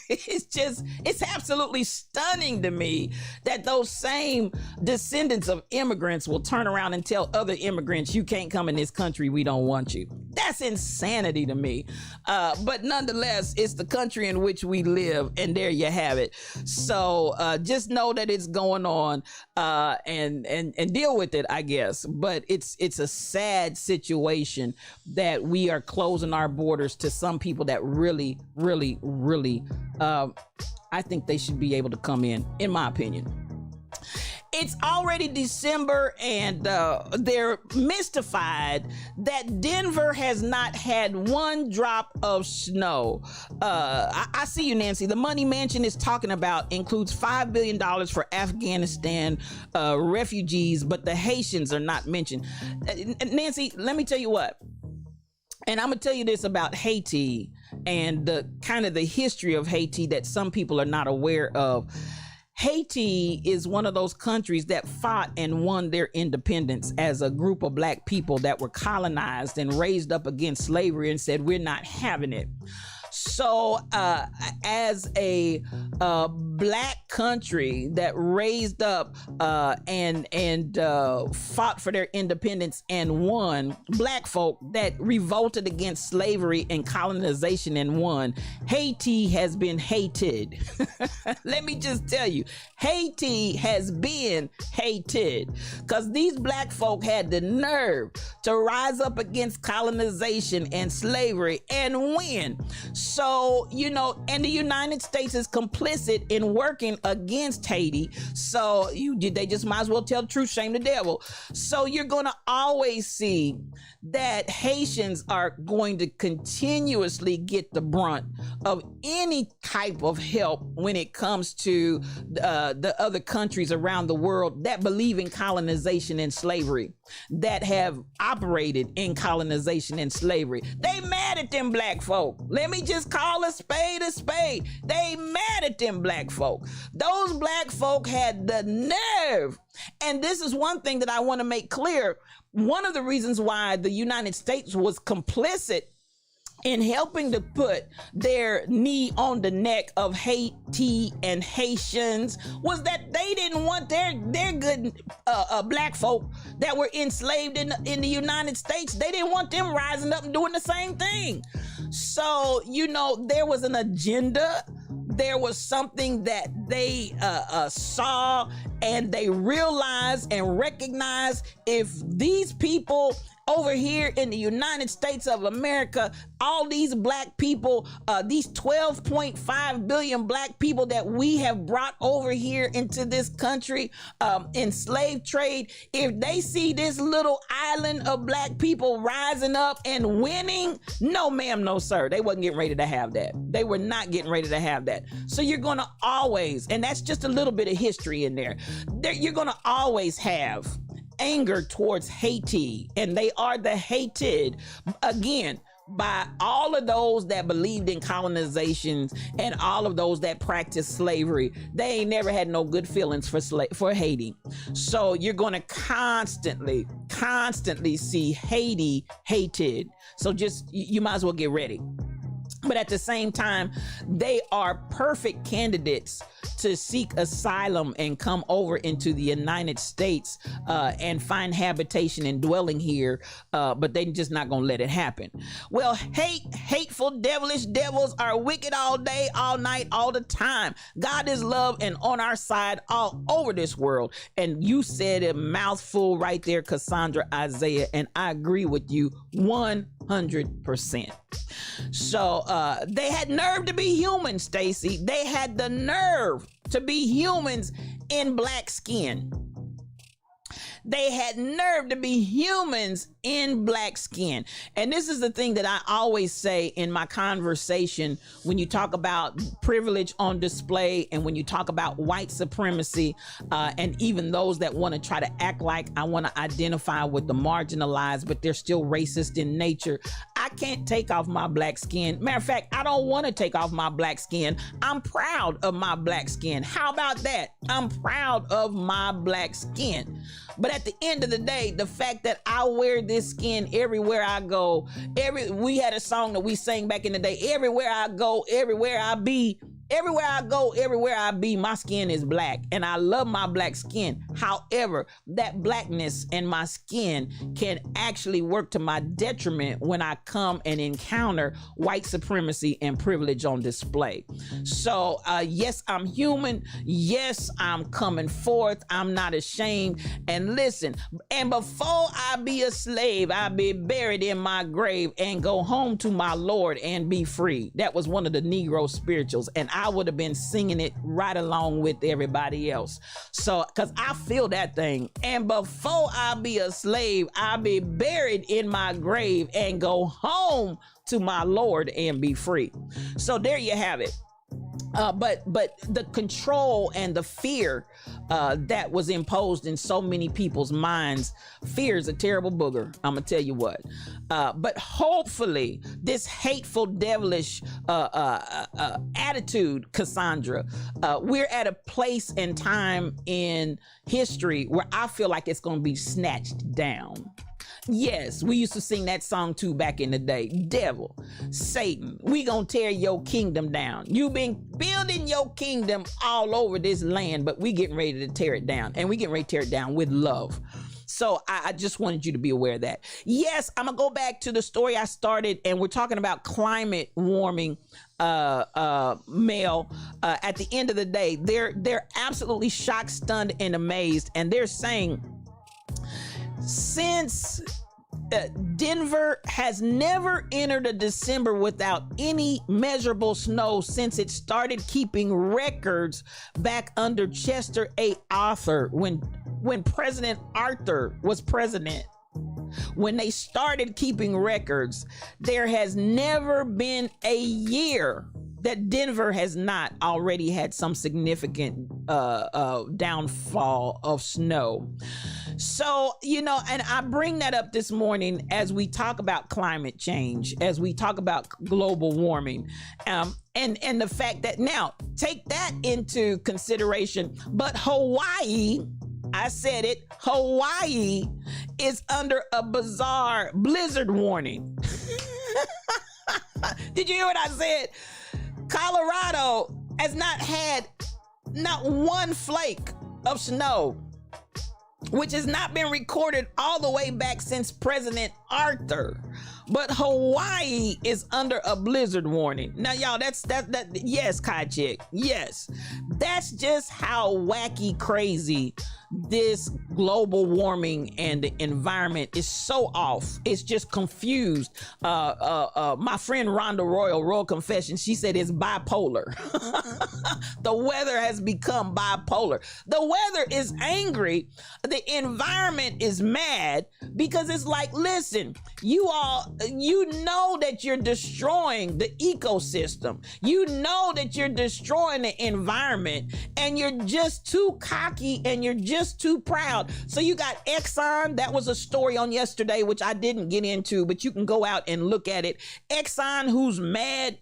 It's absolutely stunning to me that those same descendants of immigrants will turn around and tell other immigrants, you can't come in this country, we don't want you. That's insanity to me. But nonetheless, it's the country in which we live, and there you have it. So just know that it's going on and deal with it, I guess. But it's a sad situation that we are closing our borders to some people that really, really, really I think they should be able to come in my opinion. It's already December, and they're mystified that Denver has not had one drop of snow. I see you, Nancy. The money Manchin is talking about includes $5 billion for Afghanistan refugees, but the Haitians are not mentioned. Nancy, let me tell you what. And I'm going to tell you this about Haiti and the kind of the history of Haiti that some people are not aware of. Haiti is one of those countries that fought and won their independence as a group of black people that were colonized and raised up against slavery and said, we're not having it. So as a black country that raised up and fought for their independence and won, black folk that revolted against slavery and colonization and won, Haiti has been hated. Let me just tell you, Haiti has been hated because these black folk had the nerve to rise up against colonization and slavery and win. So, you know, and the United States is complicit in working against Haiti. So they just might as well tell the truth, shame the devil. So you're going to always see that Haitians are going to continuously get the brunt of any type of help when it comes to the other countries around the world that believe in colonization and slavery, that have operated in colonization and slavery. They mad at them black folk. Let me just call a spade a spade. They mad at them black folk. Those black folk had the nerve. And this is one thing that I want to make clear. One of the reasons why the United States was complicit in helping to put their knee on the neck of Haiti and Haitians was that they didn't want their good black folk that were enslaved in the United States. They didn't want them rising up and doing the same thing. So, you know, there was an agenda. There was something that they saw and they realized and recognized. If these people over here in the United States of America, all these black people, these 12.5 billion black people that we have brought over here into this country in slave trade, if they see this little island of black people rising up and winning, no ma'am, no sir, they wasn't getting ready to have that. They were not getting ready to have that. So you're going to always, and that's just a little bit of history in there, you're going to always have anger towards Haiti, and they are the hated, again, by all of those that believed in colonizations and all of those that practiced slavery. They ain't never had no good feelings for Haiti. So you're going to constantly see Haiti hated. So just, you might as well get ready. But at the same time, they are perfect candidates to seek asylum and come over into the United States and find habitation and dwelling here, but they're just not going to let it happen. Well, hateful, devilish devils are wicked all day, all night, all the time. God is love and on our side all over this world. And you said a mouthful right there, Cassandra Isaiah, and I agree with you 100%. So they had nerve to be human, Stacy. They had the nerve to be humans in black skin. They had nerve to be humans in black skin. And this is the thing that I always say in my conversation when you talk about privilege on display and when you talk about white supremacy, and even those that want to try to act like I want to identify with the marginalized, but they're still racist in nature. I can't take off my black skin. Matter of fact, I don't want to take off my black skin. I'm proud of my black skin. How about that? I'm proud of my black skin. But at the end of the day, the fact that I wear this skin everywhere I go, we had a song that we sang back in the day, everywhere I go, everywhere I be, everywhere I go, everywhere I be, my skin is black, and I love my black skin. However, that blackness in my skin can actually work to my detriment when I come and encounter white supremacy and privilege on display. So, yes, I'm human. Yes, I'm coming forth. I'm not ashamed. And listen, and before I be a slave, I be buried in my grave and go home to my Lord and be free. That was one of the Negro spirituals, and I would have been singing it right along with everybody else. So, because I feel that thing. And before I be a slave, I be buried in my grave and go home to my Lord and be free. So there you have it. But the control and the fear that was imposed in so many people's minds, fear is a terrible booger. I'm gonna tell you what. But hopefully, this hateful, devilish attitude, Cassandra, we're at a place and time in history where I feel like it's gonna be snatched down. Yes, we used to sing that song too back in the day. Devil, Satan, we gonna tear your kingdom down. You been building your kingdom all over this land, but we getting ready to tear it down, and we getting ready to tear it down with love. So I just wanted you to be aware of that. Yes, I'm gonna go back to the story I started, and we're talking about climate warming. Mel, at the end of the day, they're absolutely shocked, stunned, and amazed, and they're saying, since Denver has never entered a December without any measurable snow since it started keeping records back under Chester A. Arthur when President Arthur was president. When they started keeping records, there has never been a year that Denver has not already had some significant downfall of snow. So, you know, and I bring that up this morning as we talk about climate change, as we talk about global warming, and the fact that now take that into consideration. But Hawaii, I said it, Hawaii is under a bizarre blizzard warning. Did you hear what I said? Colorado has not had not one flake of snow, which has not been recorded all the way back since President Arthur. But Hawaii is under a blizzard warning. Now, y'all, that yes, Kai Chick, yes. That's just how wacky crazy this global warming and the environment is so off. It's just confused. My friend Rhonda Royal Confession, she said it's bipolar. The weather has become bipolar. The weather is angry. The environment is mad because it's like, listen, you know that you're destroying the ecosystem. You know that you're destroying the environment, and you're just too cocky and you're just too proud. So you got Exxon. That was a story on yesterday, which I didn't get into, but you can go out and look at it. Exxon, who's mad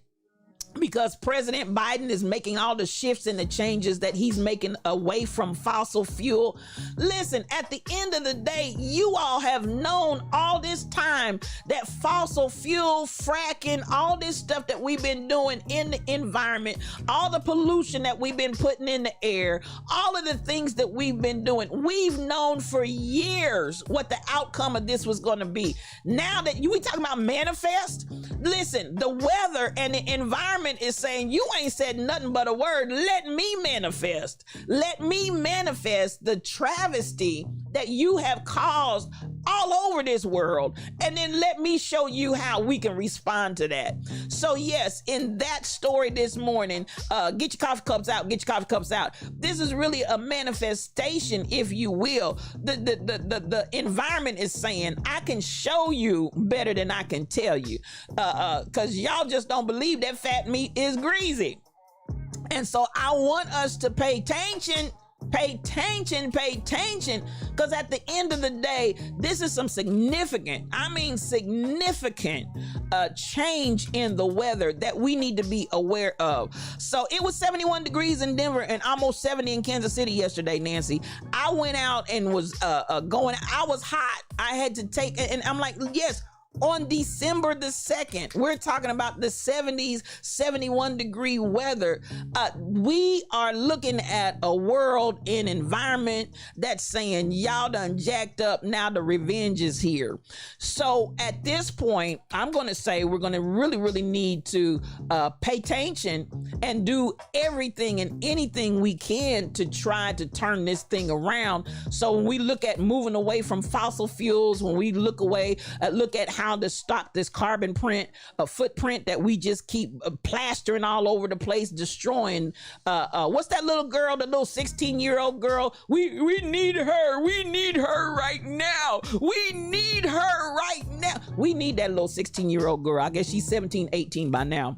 because President Biden is making all the shifts and the changes that he's making away from fossil fuel. Listen, at the end of the day, you all have known all this time that fossil fuel, fracking, all this stuff that we've been doing in the environment, all the pollution that we've been putting in the air, all of the things that we've been doing, we've known for years what the outcome of this was going to be. Now that we talking about manifest, listen, the weather and the environment is saying, you ain't said nothing but a word. Let me manifest. Let me manifest the travesty that you have caused all over this world. And then let me show you how we can respond to that. So yes, in that story this morning, get your coffee cups out, get your coffee cups out. This is really a manifestation, if you will. The environment is saying, I can show you better than I can tell you. Cause y'all just don't believe that fat meat is greasy. And so I want us to pay attention, because at the end of the day, this is some significant change in the weather that we need to be aware of. So it was 71 degrees in Denver and almost 70 in Kansas City yesterday, Nancy. I went out and was I was hot. I had to take, and I'm like, yes, on December the 2nd, we're talking about the 70s, 71 degree weather. We are looking at a world and environment that's saying, y'all done jacked up. Now the revenge is here. So at this point, I'm going to say we're going to really, really need to pay attention and do everything and anything we can to try to turn this thing around. So when we look at moving away from fossil fuels, when we look at how to stop this carbon footprint that we just keep plastering all over the place, destroying. What's that little girl, the little 16-year-old girl? We need her. We need her right now. We need her right now. We need that little 16-year-old girl. I guess she's 17, 18 by now.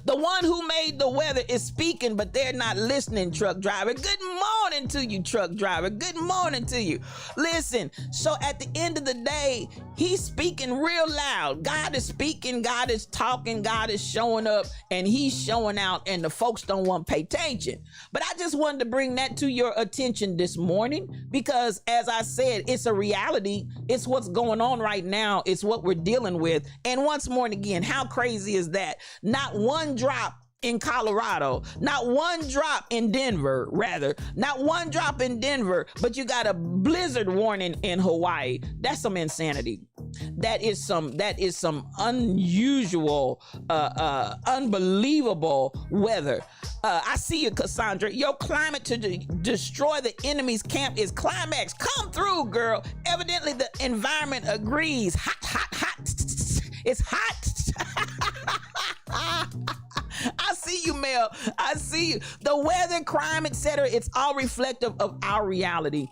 The one who made the weather is speaking, but they're not listening, truck driver. Good morning to you, truck driver. Good morning to you. Listen, so at the end of the day, he's speaking real loud. God is speaking, God is talking, God is showing up, and he's showing out, and the folks don't want to pay attention. But I just wanted to bring that to your attention this morning because, as I said, it's a reality. It's what's going on right now. It's what we're dealing with. And once more and again, how crazy is that? Not one drop in Colorado, not one drop in Denver, not one drop in Denver, but you got a blizzard warning in Hawaii. That's some insanity. That is some unusual, unbelievable weather. I see you, Cassandra. Your climate to destroy the enemy's camp is climax. Come through, girl. Evidently, the environment agrees. Hot, hot, hot. It's hot. I see you, Mel. I see you. The weather, crime, etc. It's all reflective of our reality.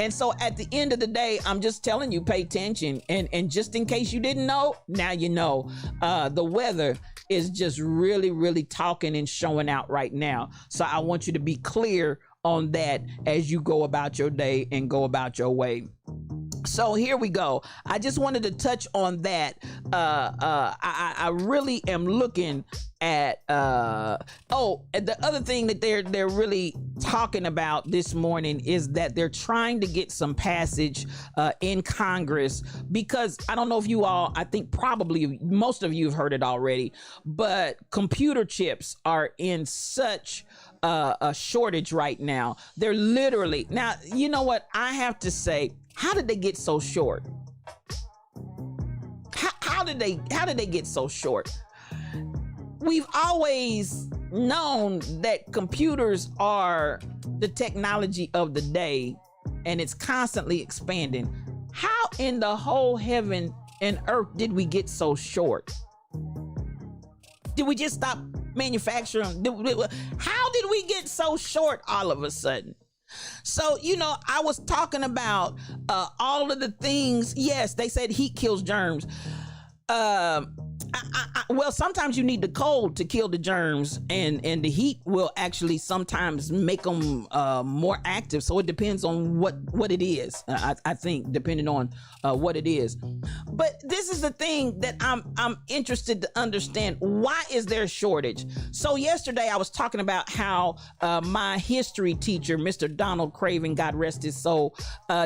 And so at the end of the day, I'm just telling you, pay attention. And just in case you didn't know, now you know. The weather is just really, really talking and showing out right now. So I want you to be clear on that as you go about your day and go about your way. So here we go. I just wanted to touch on that. I really am looking at the other thing that they're really talking about this morning is that they're trying to get some passage in Congress because I don't know if you all, I think probably most of you have heard it already, but computer chips are in such a shortage right now. They're literally, now, you know what I have to say, how did they get so short? How did they get so short? We've always known that computers are the technology of the day and it's constantly expanding. How in the whole heaven and earth did we get so short? Did we just stop manufacturing? How did we get so short all of a sudden? So, you know, I was talking about all of the things. Yes, they said heat kills germs. Well, sometimes you need the cold to kill the germs, and the heat will actually sometimes make them more active. So it depends on what it is. I think depending on what it is. But this is the thing that I'm interested to understand. Why is there a shortage? So yesterday I was talking about how my history teacher, Mr. Donald Craven, God rest his soul,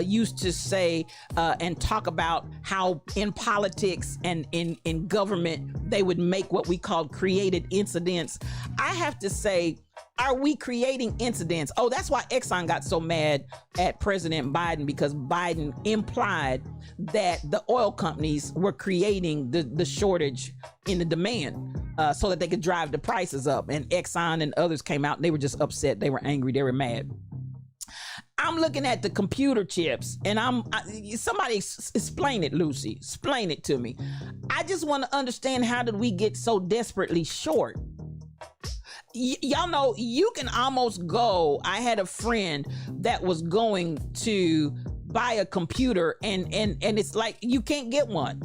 used to say and talk about how in politics and in government they would make what we call created incidents. I have to say, are we creating incidents? Oh, that's why Exxon got so mad at President Biden, because Biden implied that the oil companies were creating the shortage in the demand so that they could drive the prices up. And Exxon and others came out and they were just upset. They were angry. They were mad. I'm looking at the computer chips and somebody explain it, Lucy. Explain it to me. I just want to understand, how did we get so desperately short? Y'all know you can almost go. I had a friend that was going to buy a computer and it's like you can't get one.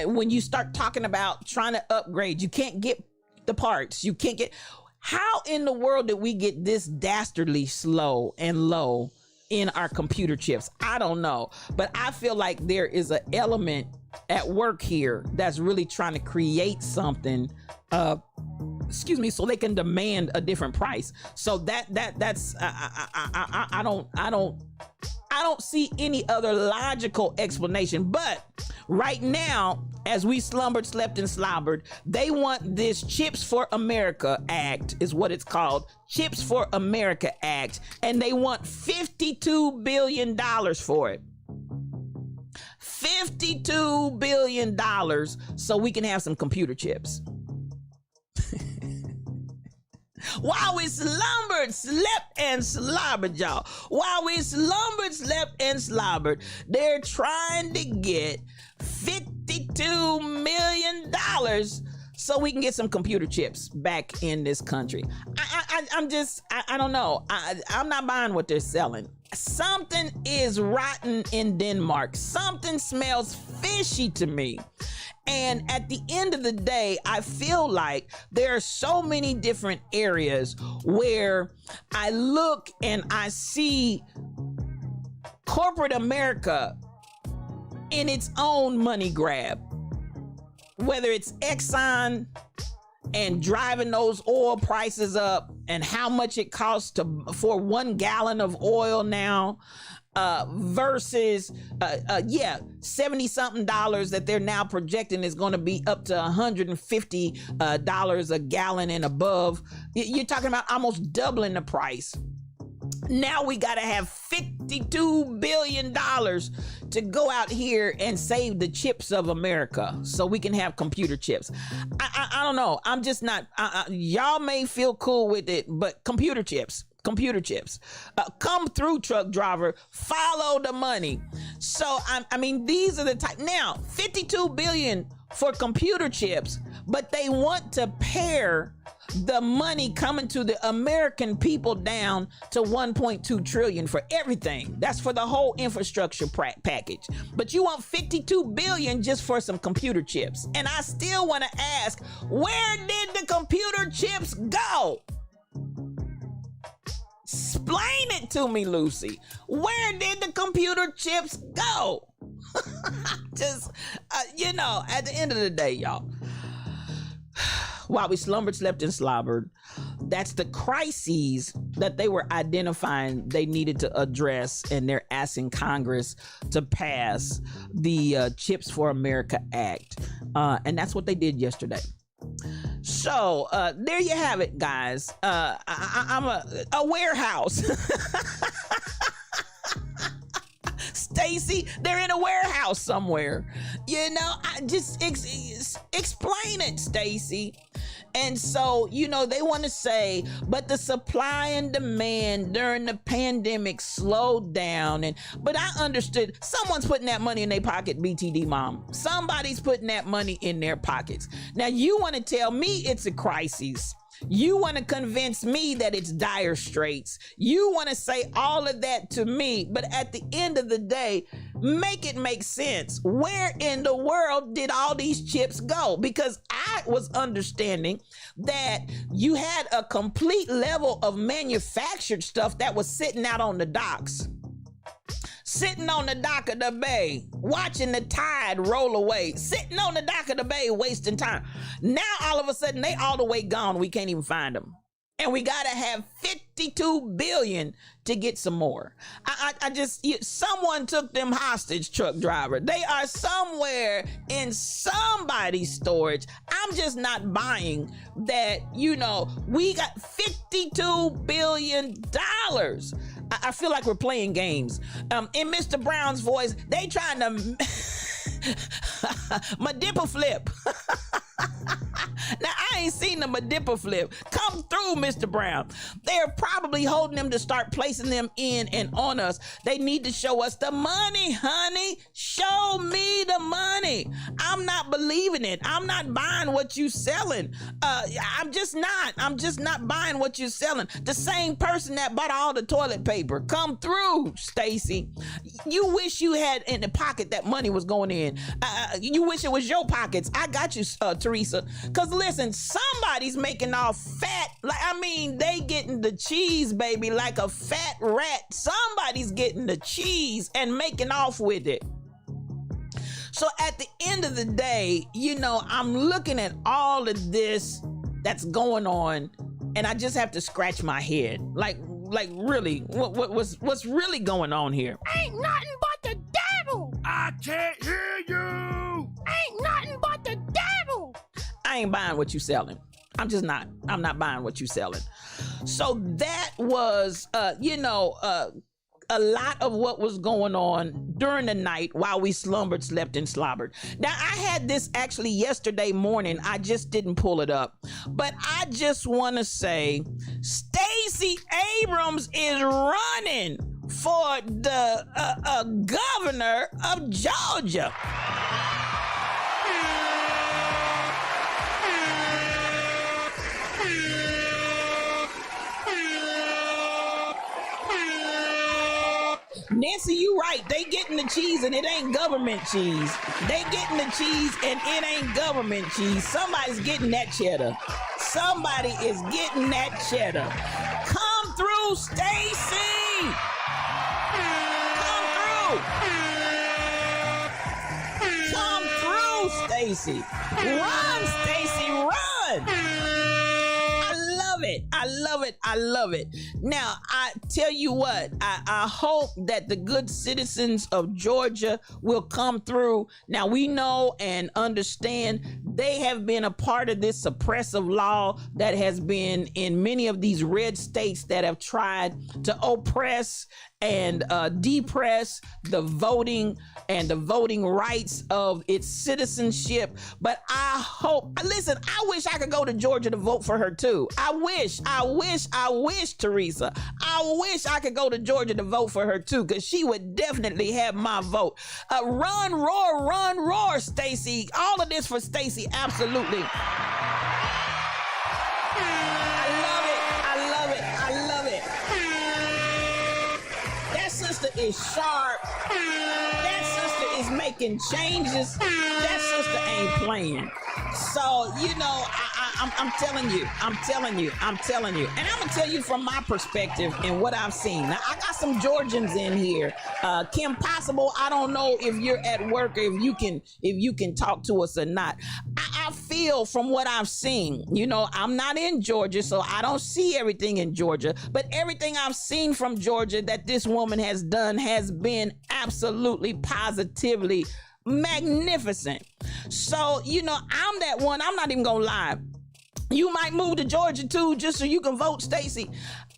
When you start talking about trying to upgrade, you can't get the parts. You can't get. How in the world did we get this dastardly slow and low in our computer chips? I don't know, but I feel like there is an element at work here that's really trying to create something, so they can demand a different price. So that's I don't see any other logical explanation. But right now, as we slumbered, slept, and slobbered, they want this Chips for America Act, is what it's called. Chips for America Act. And they want $52 billion for it. $52 billion so we can have some computer chips. While we slumbered, slept, and slobbered, y'all. While we slumbered, slept, and slobbered, they're trying to get $52 million so we can get some computer chips back in this country. I don't know. I'm not buying what they're selling. something is rotten in Denmark. Something smells fishy to me. And at the end of the day, I feel like there are so many different areas where I look and I see corporate America in its own money grab. Whether it's Exxon and driving those oil prices up and how much it costs for 1 gallon of oil now, versus 70 something dollars that they're now projecting is going to be up to $150 a gallon and above. You're talking about almost doubling the price. Now we got to have $52 billion to go out here and save the chips of America so we can have computer chips. I don't know. I'm just not, y'all may feel cool with it, but computer chips. Come through, truck driver, follow the money. So I mean, these are the type. Now 52 billion for computer chips, but they want to pare the money coming to the American people down to 1.2 trillion for everything. That's for the whole infrastructure package. But you want 52 billion just for some computer chips. And I still want to ask, where did the computer chips go? Explain it to me, Lucy. Where did the computer chips go? Just, at the end of the day, y'all, while we slumbered, slept, and slobbered, that's the crises that they were identifying they needed to address, and they're asking Congress to pass the Chips for America Act. And that's what they did yesterday. So there you have it, guys. I'm a warehouse. Stacy, they're in a warehouse somewhere. I just explain it, Stacy. And so, they want to say, but the supply and demand during the pandemic slowed down. But I understood someone's putting that money in their pocket, BTD mom. Somebody's putting that money in their pockets. Now, you want to tell me it's a crisis. You want to convince me that it's dire straits. You want to say all of that to me. But at the end of the day, make it make sense. Where in the world did all these chips go? Because I was understanding that you had a complete level of manufactured stuff that was sitting out on the docks. Sitting on the dock of the bay, watching the tide roll away, sitting on the dock of the bay, wasting time. Now, all of a sudden, they all the way gone. We can't even find them. And we got to have 52 billion to get some more. Someone took them hostage, truck driver. They are somewhere in somebody's storage. I'm just not buying that, we got $52 billion. I feel like we're playing games. In Mr. Brown's voice, they trying to Madipa flip. Now, I ain't seen the Madipa flip. Come through, Mr. Brown. They're probably holding them to start placing them in and on us. They need to show us the money, honey. Show me the money. I'm not believing it. I'm not buying what you selling. I'm just not buying what you're selling. The same person that bought all the toilet paper. Come through, Stacy. You wish you had in the pocket that money was going in. You wish it was your pockets. I got you, Teresa. Because listen, somebody's making all fat. They getting the cheese, baby, like a fat rat. Somebody's getting the cheese and making off with it. So at the end of the day, I'm looking at all of this that's going on, and I just have to scratch my head. Like really, what's really going on here? Ain't nothing but the devil. I can't hear you. Ain't nothing but the devil. I ain't buying what you selling. I'm not buying what you selling. So that was, a lot of what was going on during the night while we slumbered, slept, and slobbered. Now, I had this actually yesterday morning. I just didn't pull it up. But I just want to say, Stacey Abrams is running for the governor of Georgia. Nancy, you right. They getting the cheese and it ain't government cheese. They getting the cheese and it ain't government cheese. Somebody's getting that cheddar. Somebody is getting that cheddar. Come through, Stacy. Come through, Stacy. Run, Stacy, run. I love it. I love it. Now, I tell you what, I hope that the good citizens of Georgia will come through. Now, we know and understand they have been a part of this suppressive law that has been in many of these red states that have tried to oppress and depress the voting and the voting rights of its citizenship. But I hope, listen, I wish I could go to Georgia to vote for her too. I wish, Teresa. I wish I could go to Georgia to vote for her too, because she would definitely have my vote. Run, roar, Stacy. All of this for Stacy, absolutely. Sister is sharp. That sister is making changes. That sister ain't playing. So, you know, I'm telling you. And I'm gonna tell you from my perspective and what I've seen. Now, I got some Georgians in here. Kim Possible, I don't know if you're at work or if you can talk to us or not. I feel from what I've seen, you know, I'm not in Georgia, so I don't see everything in Georgia, but everything I've seen from Georgia that this woman has done has been absolutely positively magnificent. So, you know, I'm that one. I'm not even gonna lie. You might move to Georgia too, just so you can vote Stacy.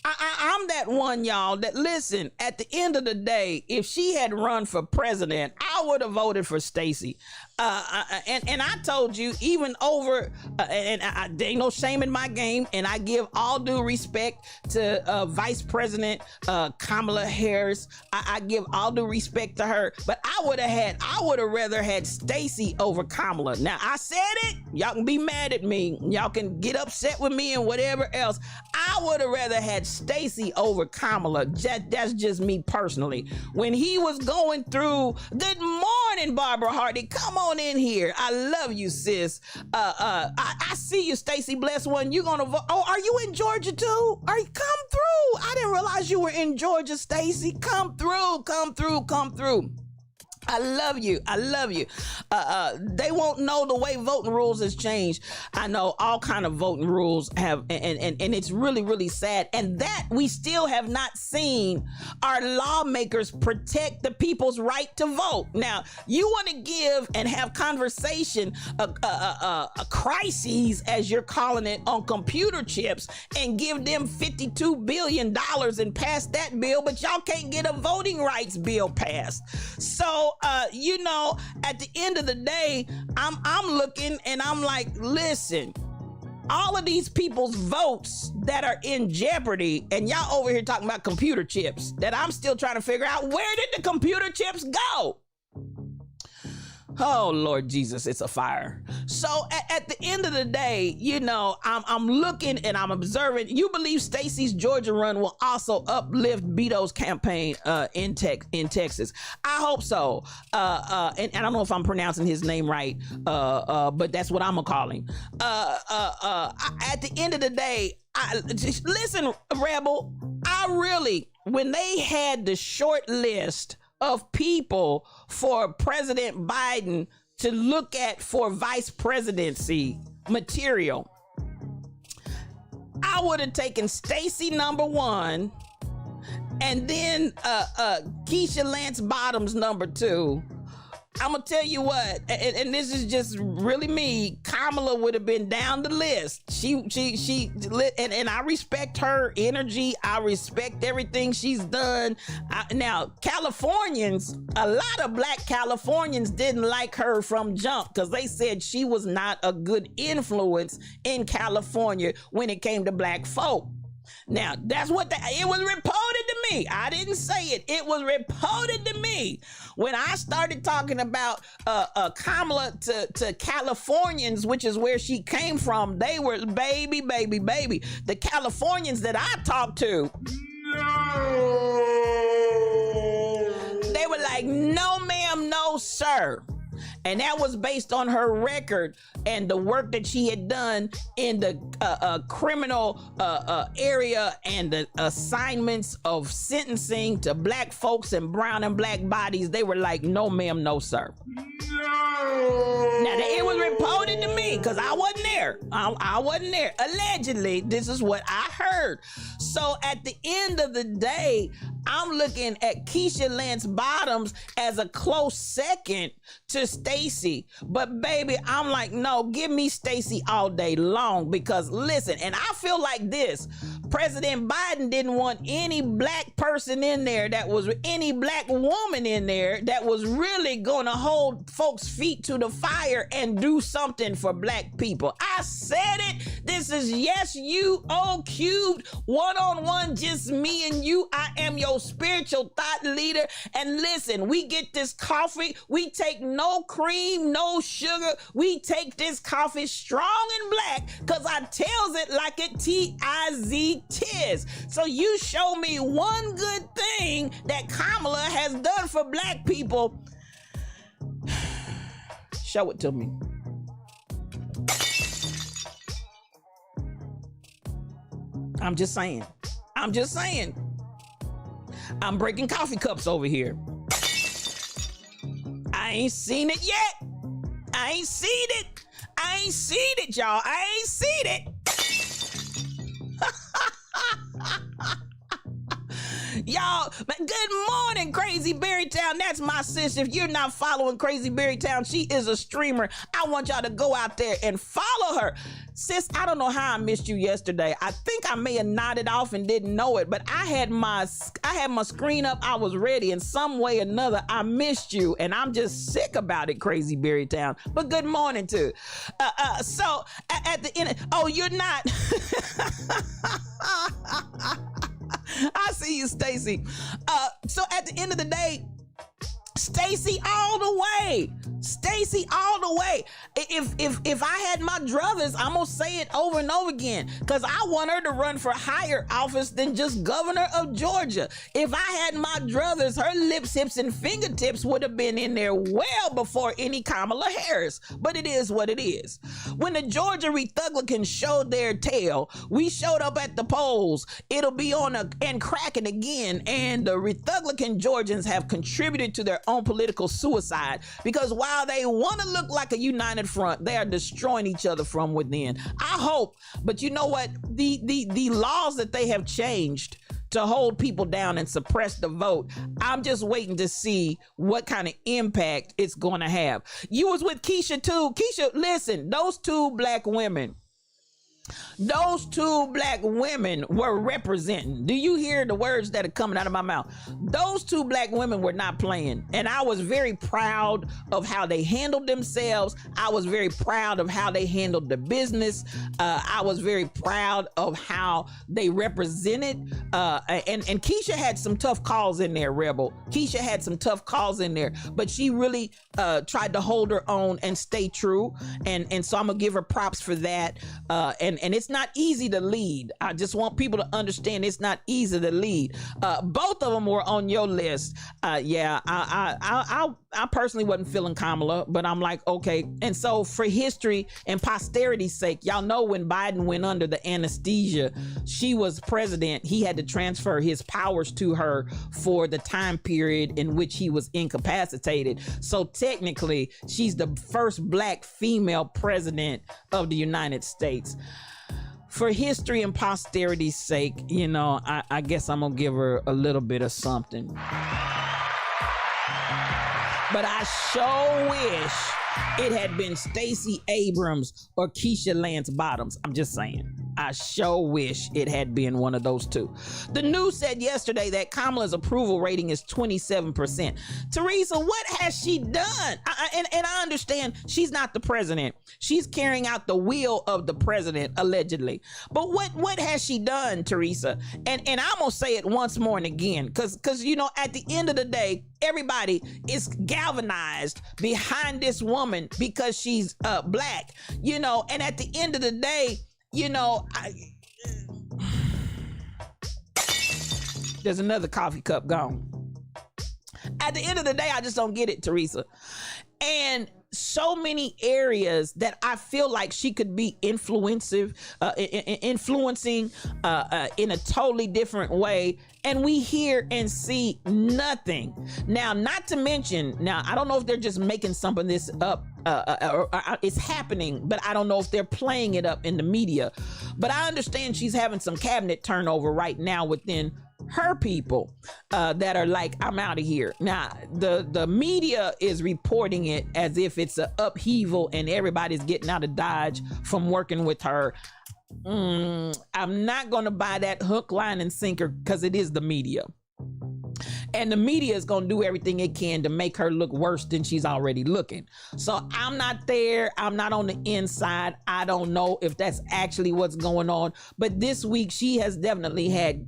I'm that one, y'all, that listen, at the end of the day, if she had run for president, I would have voted for Stacy. And I told you, even over, there ain't no shame in my game, and I give all due respect to Vice President Kamala Harris. I give all due respect to her, but I would have rather had Stacy over Kamala. Now, I said it, y'all can be mad at me, y'all can get upset with me and whatever else. I would have rather had Stacy over Kamala. That's just me personally. When he was going through, good morning, Barbara Hardy, come on in here. I love you, sis. I see you, Stacy. Bless one. You gonna vote? Oh, are you in Georgia too? Come through. I didn't realize you were in Georgia, Stacy. Come through. I love you. They won't know the way voting rules has changed. I know all kind of voting rules have, and it's really, really sad. And that we still have not seen our lawmakers protect the people's right to vote. Now, you want to give and have conversation, crises, as you're calling it, on computer chips and give them $52 billion and pass that bill, but y'all can't get a voting rights bill passed. So, you know, at the end of the day, I'm looking and I'm like, listen, all of these people's votes that are in jeopardy, and y'all over here talking about computer chips that I'm still trying to figure out, where did the computer chips go? Oh, Lord Jesus, it's a fire. So at the end of the day, you know, I'm looking and I'm observing. You believe Stacy's Georgia run will also uplift Beto's campaign in Texas? I hope so. And I don't know if I'm pronouncing his name right, but that's what I'm gonna call him. At the end of the day, listen, Rebel, when they had the short list of people for President Biden to look at for vice presidency material, I would have taken Stacy number one, and then Keisha Lance Bottoms number two. I'm gonna tell you what, and this is just really me, Kamala would have been down the list. And I respect her energy. I respect everything she's done. Now, Californians, a lot of black Californians didn't like her from jump because they said she was not a good influence in California when it came to black folk. Now, that's what it was reported to me. I didn't say it. It was reported to me. When I started talking about Kamala to Californians, which is where she came from, they were baby. The Californians that I talked to. No! like, no ma'am, no sir. And that was based on her record and the work that she had done in the criminal area and the assignments of sentencing to black folks and brown and black bodies. They were like, no ma'am, no sir. No! Now, it was reported to me because I wasn't there. I wasn't there. Allegedly, this is what I heard. So at the end of the day, I'm looking at Keisha Lance Bottoms as a close second to Stacey. But baby, I'm like, no, give me Stacey all day long, because listen, and I feel like this. President Biden didn't want any black person in there that was any black woman in there that was really going to hold folks' feet to the fire and do something for black people. I said it. This is Yes You O Cubed, one-on-one, just me and you. I am your spiritual thought leader. And listen, we get this coffee. We take no cream, no sugar. We take this coffee strong and black because I tells it like it T-I-Z-Tis. So you show me one good thing that Kamala has done for black people. Show it to me. I'm just saying. I'm breaking coffee cups over here. I ain't seen it yet. I ain't seen it, y'all. I ain't seen it. Y'all, good morning, Crazy Berrytown. That's my sis. If you're not following Crazy Berrytown, she is a streamer. I want y'all to go out there and follow her. Sis, I don't know how I missed you yesterday. I think I may have nodded off and didn't know it, but I had my screen up. I was ready. In some way or another, I missed you, and I'm just sick about it, Crazy Berrytown. But good morning, too. So at the end, oh, you're not. I see you, Stacey. So at the end of the day, Stacey all the way. If I had my druthers, I'm gonna say it over and over again, because I want her to run for higher office than just governor of Georgia. If I had my druthers, her lips, hips, and fingertips would have been in there well before any Kamala Harris. But it is what it is. When the Georgia Republicans showed their tail, we showed up at the polls. It'll be on and cracking again. And the Republican Georgians have contributed to their own political suicide, because while they want to look like a united front, they are destroying each other from within. I hope, but you know what? The laws that they have changed to hold people down and suppress the vote, I'm just waiting to see what kind of impact it's going to have. You was with Keisha too. Keisha, listen, those two black women were representing. Do you hear the words that are coming out of my mouth? Those two black women were not playing. And I was very proud of how they handled themselves. I was very proud of how they handled the business. I was very proud of how they represented. And Keisha had some tough calls in there, Rebel. Keisha had some tough calls in there, but she really tried to hold her own and stay true. And so I'm gonna give her props for that. And it's not easy to lead. I just want people to understand it's not easy to lead. Both of them were on your list. Yeah, I personally wasn't feeling Kamala, but I'm like, okay. And so for history and posterity's sake, y'all know when Biden went under the anesthesia, she was president. He had to transfer his powers to her for the time period in which he was incapacitated. So technically, she's the first black female president of the United States. For history and posterity's sake, you know, I guess I'm gonna give her a little bit of something. But I sure wish it had been Stacey Abrams or Keisha Lance Bottoms. I'm just saying. I sure wish it had been one of those two. The news said yesterday that Kamala's approval rating is 27%. Teresa, what has she done? And I understand she's not the president. She's carrying out the will of the president, allegedly. But what has she done, Teresa? And I'm gonna say it once more and again, because you know, at the end of the day, everybody is galvanized behind this woman because she's black, you know, and at the end of the day, you know, there's another coffee cup gone. At the end of the day, I just don't get it, Teresa. And so many areas that I feel like she could be influencing in a totally different way. And we hear and see nothing. Now, not to mention, now, I don't know if they're just making some of this up, or it's happening, but I don't know if they're playing it up in the media. But I understand she's having some cabinet turnover right now within her people that are like, I'm out of here. Now, the media is reporting it as if it's an upheaval and everybody's getting out of Dodge from working with her. I'm not going to buy that hook, line, and sinker because it is the media. And the media is going to do everything it can to make her look worse than she's already looking. So I'm not there. I'm not on the inside. I don't know if that's actually what's going on. But this week, she has definitely had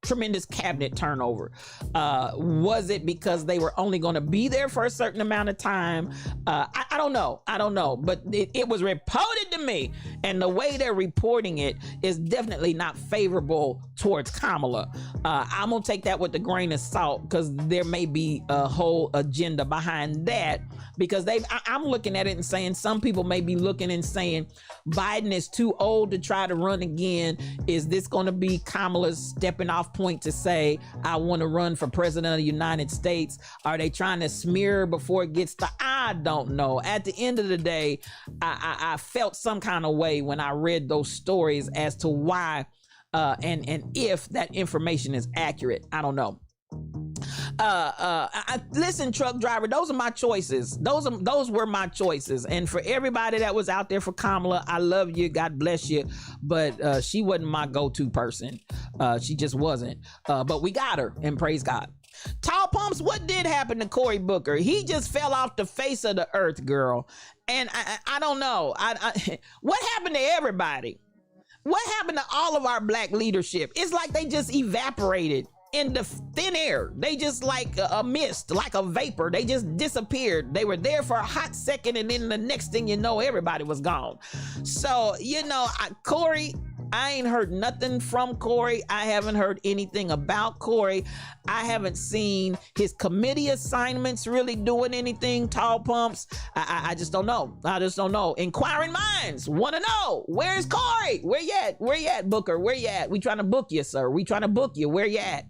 tremendous cabinet turnover. Was it because they were only going to be there for a certain amount of time? I don't know. But it was reported to me, and the way they're reporting it is definitely not favorable towards Kamala. I'm gonna take that with a grain of salt because there may be a whole agenda behind that. Because I'm looking at it and saying some people may be looking and saying Biden is too old to try to run again. Is this going to be Kamala's stepping off point to say, I want to run for president of the United States? Are they trying to smear before it gets to, I don't know. At the end of the day, I felt some kind of way when I read those stories as to why and if that information is accurate. I don't know. Listen, truck driver, those are my choices. Those were my choices. And for everybody that was out there for Kamala, I love you. God bless you. But she wasn't my go-to person. She just wasn't. But we got her, and praise God. Tall Pumps, what did happen to Cory Booker? He just fell off the face of the earth, girl. And I don't know. What happened to everybody? What happened to all of our black leadership? It's like they just evaporated in the thin air. They just like a mist, like a vapor. They just disappeared. They were there for a hot second, and then the next thing you know, everybody was gone. So, Cory, I ain't heard nothing from Cory. I haven't heard anything about Cory. I haven't seen his committee assignments really doing anything. Tall Pumps, I just don't know. Inquiring minds want to know, where's Cory? Where you at, Booker? Where you at? We trying to book you, sir. We trying to book you. Where you at?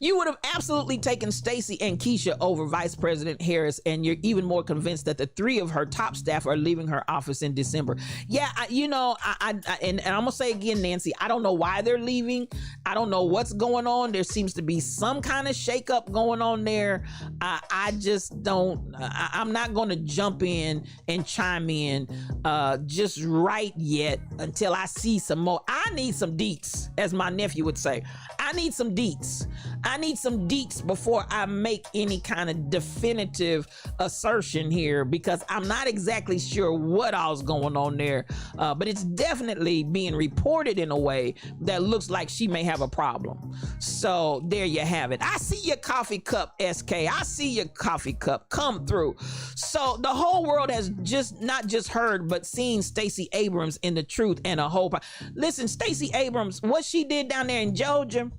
You would have absolutely taken Stacey and Keisha over Vice President Harris, and you're even more convinced that the three of her top staff are leaving her office in December. Yeah, and I'm gonna say again, Nancy, I don't know why they're leaving. I don't know what's going on. There seems to be some kind of shakeup going on there. I just don't. I'm not gonna jump in and chime in just right yet until I see some more. I need some deets, as my nephew would say. I need some deets. I need some deets before I make any kind of definitive assertion here, because I'm not exactly sure what all's going on there, but it's definitely being reported in a way that looks like she may have a problem. So there you have it. I see your coffee cup, SK. I see your coffee cup. Come through. So the whole world has just not just heard, but seen Stacey Abrams in The Truth and a whole. Listen, Stacey Abrams, what she did down there in Georgia,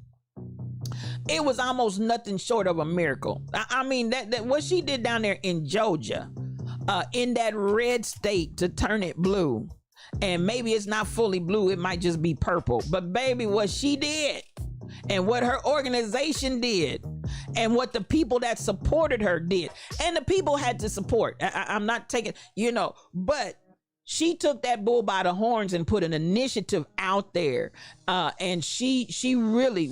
it was almost nothing short of a miracle. I mean, that what she did down there in Georgia, in that red state, to turn it blue, and maybe it's not fully blue, it might just be purple. But baby, what she did, and what her organization did, and what the people that supported her did, and the people had to support. I'm not taking, but she took that bull by the horns and put an initiative out there, and she really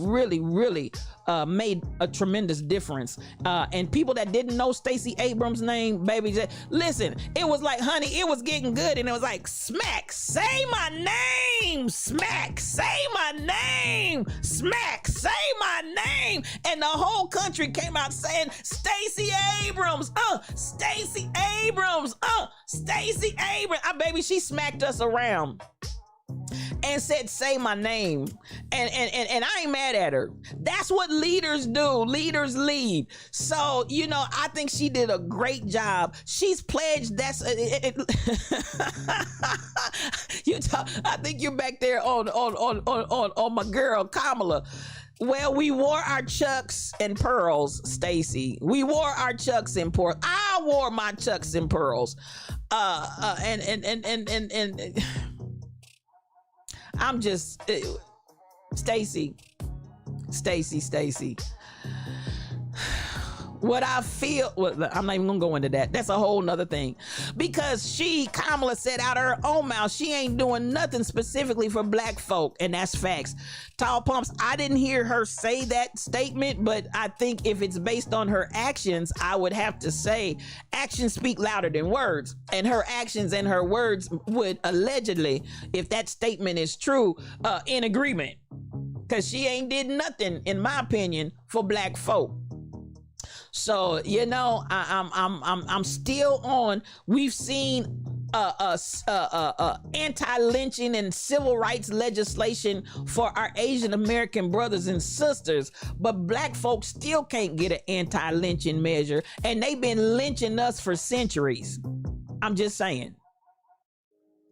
made a tremendous difference. And people that didn't know Stacey Abrams' name, baby, listen, it was like, honey, it was getting good, and it was like, smack, say my name, smack, say my name, smack, say my name, and the whole country came out saying, Stacey Abrams, Stacey Abrams, Stacey Abrams. Baby, she smacked us around and said, say my name. And I ain't mad at her. That's what leaders do. Leaders lead. So, I think she did a great job. She's pledged. I think you're back there on my girl, Kamala. Well, we wore our Chucks and pearls, Stacy. We wore our Chucks and pearls. I wore my Chucks and pearls. And I'm just Stacy. What I feel, well, I'm not even gonna go into that. That's a whole nother thing. Because Kamala said out of her own mouth, she ain't doing nothing specifically for black folk, and that's facts. Tall Pumps, I didn't hear her say that statement, but I think if it's based on her actions, I would have to say actions speak louder than words. And her actions and her words would allegedly, if that statement is true, in agreement. Because she ain't did nothing, in my opinion, for black folk. So, you know, I'm still on. We've seen anti-lynching and civil rights legislation for our Asian American brothers and sisters, but black folks still can't get an anti-lynching measure, and they've been lynching us for centuries. I'm just saying.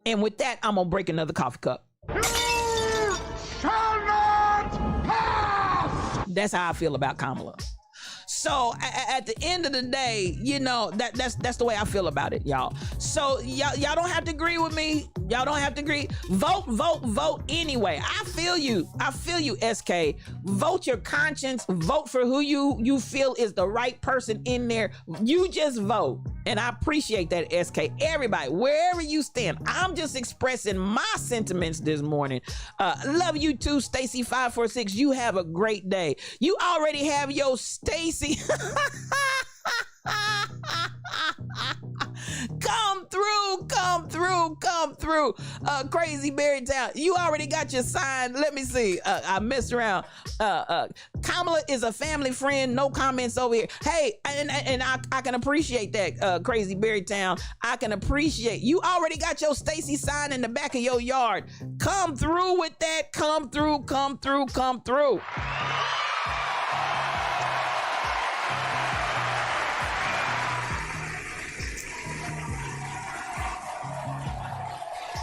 And with that, I'm gonna break another coffee cup. You shall not pass! That's how I feel about Kamala. So at the end of the day, you know, that's the way I feel about it, y'all. So y'all don't have to agree with me. Y'all don't have to agree. Vote anyway. I feel you, SK. Vote your conscience. Vote for who you feel is the right person in there. You just vote. And I appreciate that, SK. Everybody, wherever you stand, I'm just expressing my sentiments this morning. Love you too, Stacy546. You have a great day. You already have your Stacy. Come through. Crazy Berrytown, you already got your sign. Let me see. I messed around. Kamala is a family friend. No comments over here. Hey, and I can appreciate that, Crazy Berrytown. I can appreciate you already got your Stacy sign in the back of your yard. Come through with that. Come through.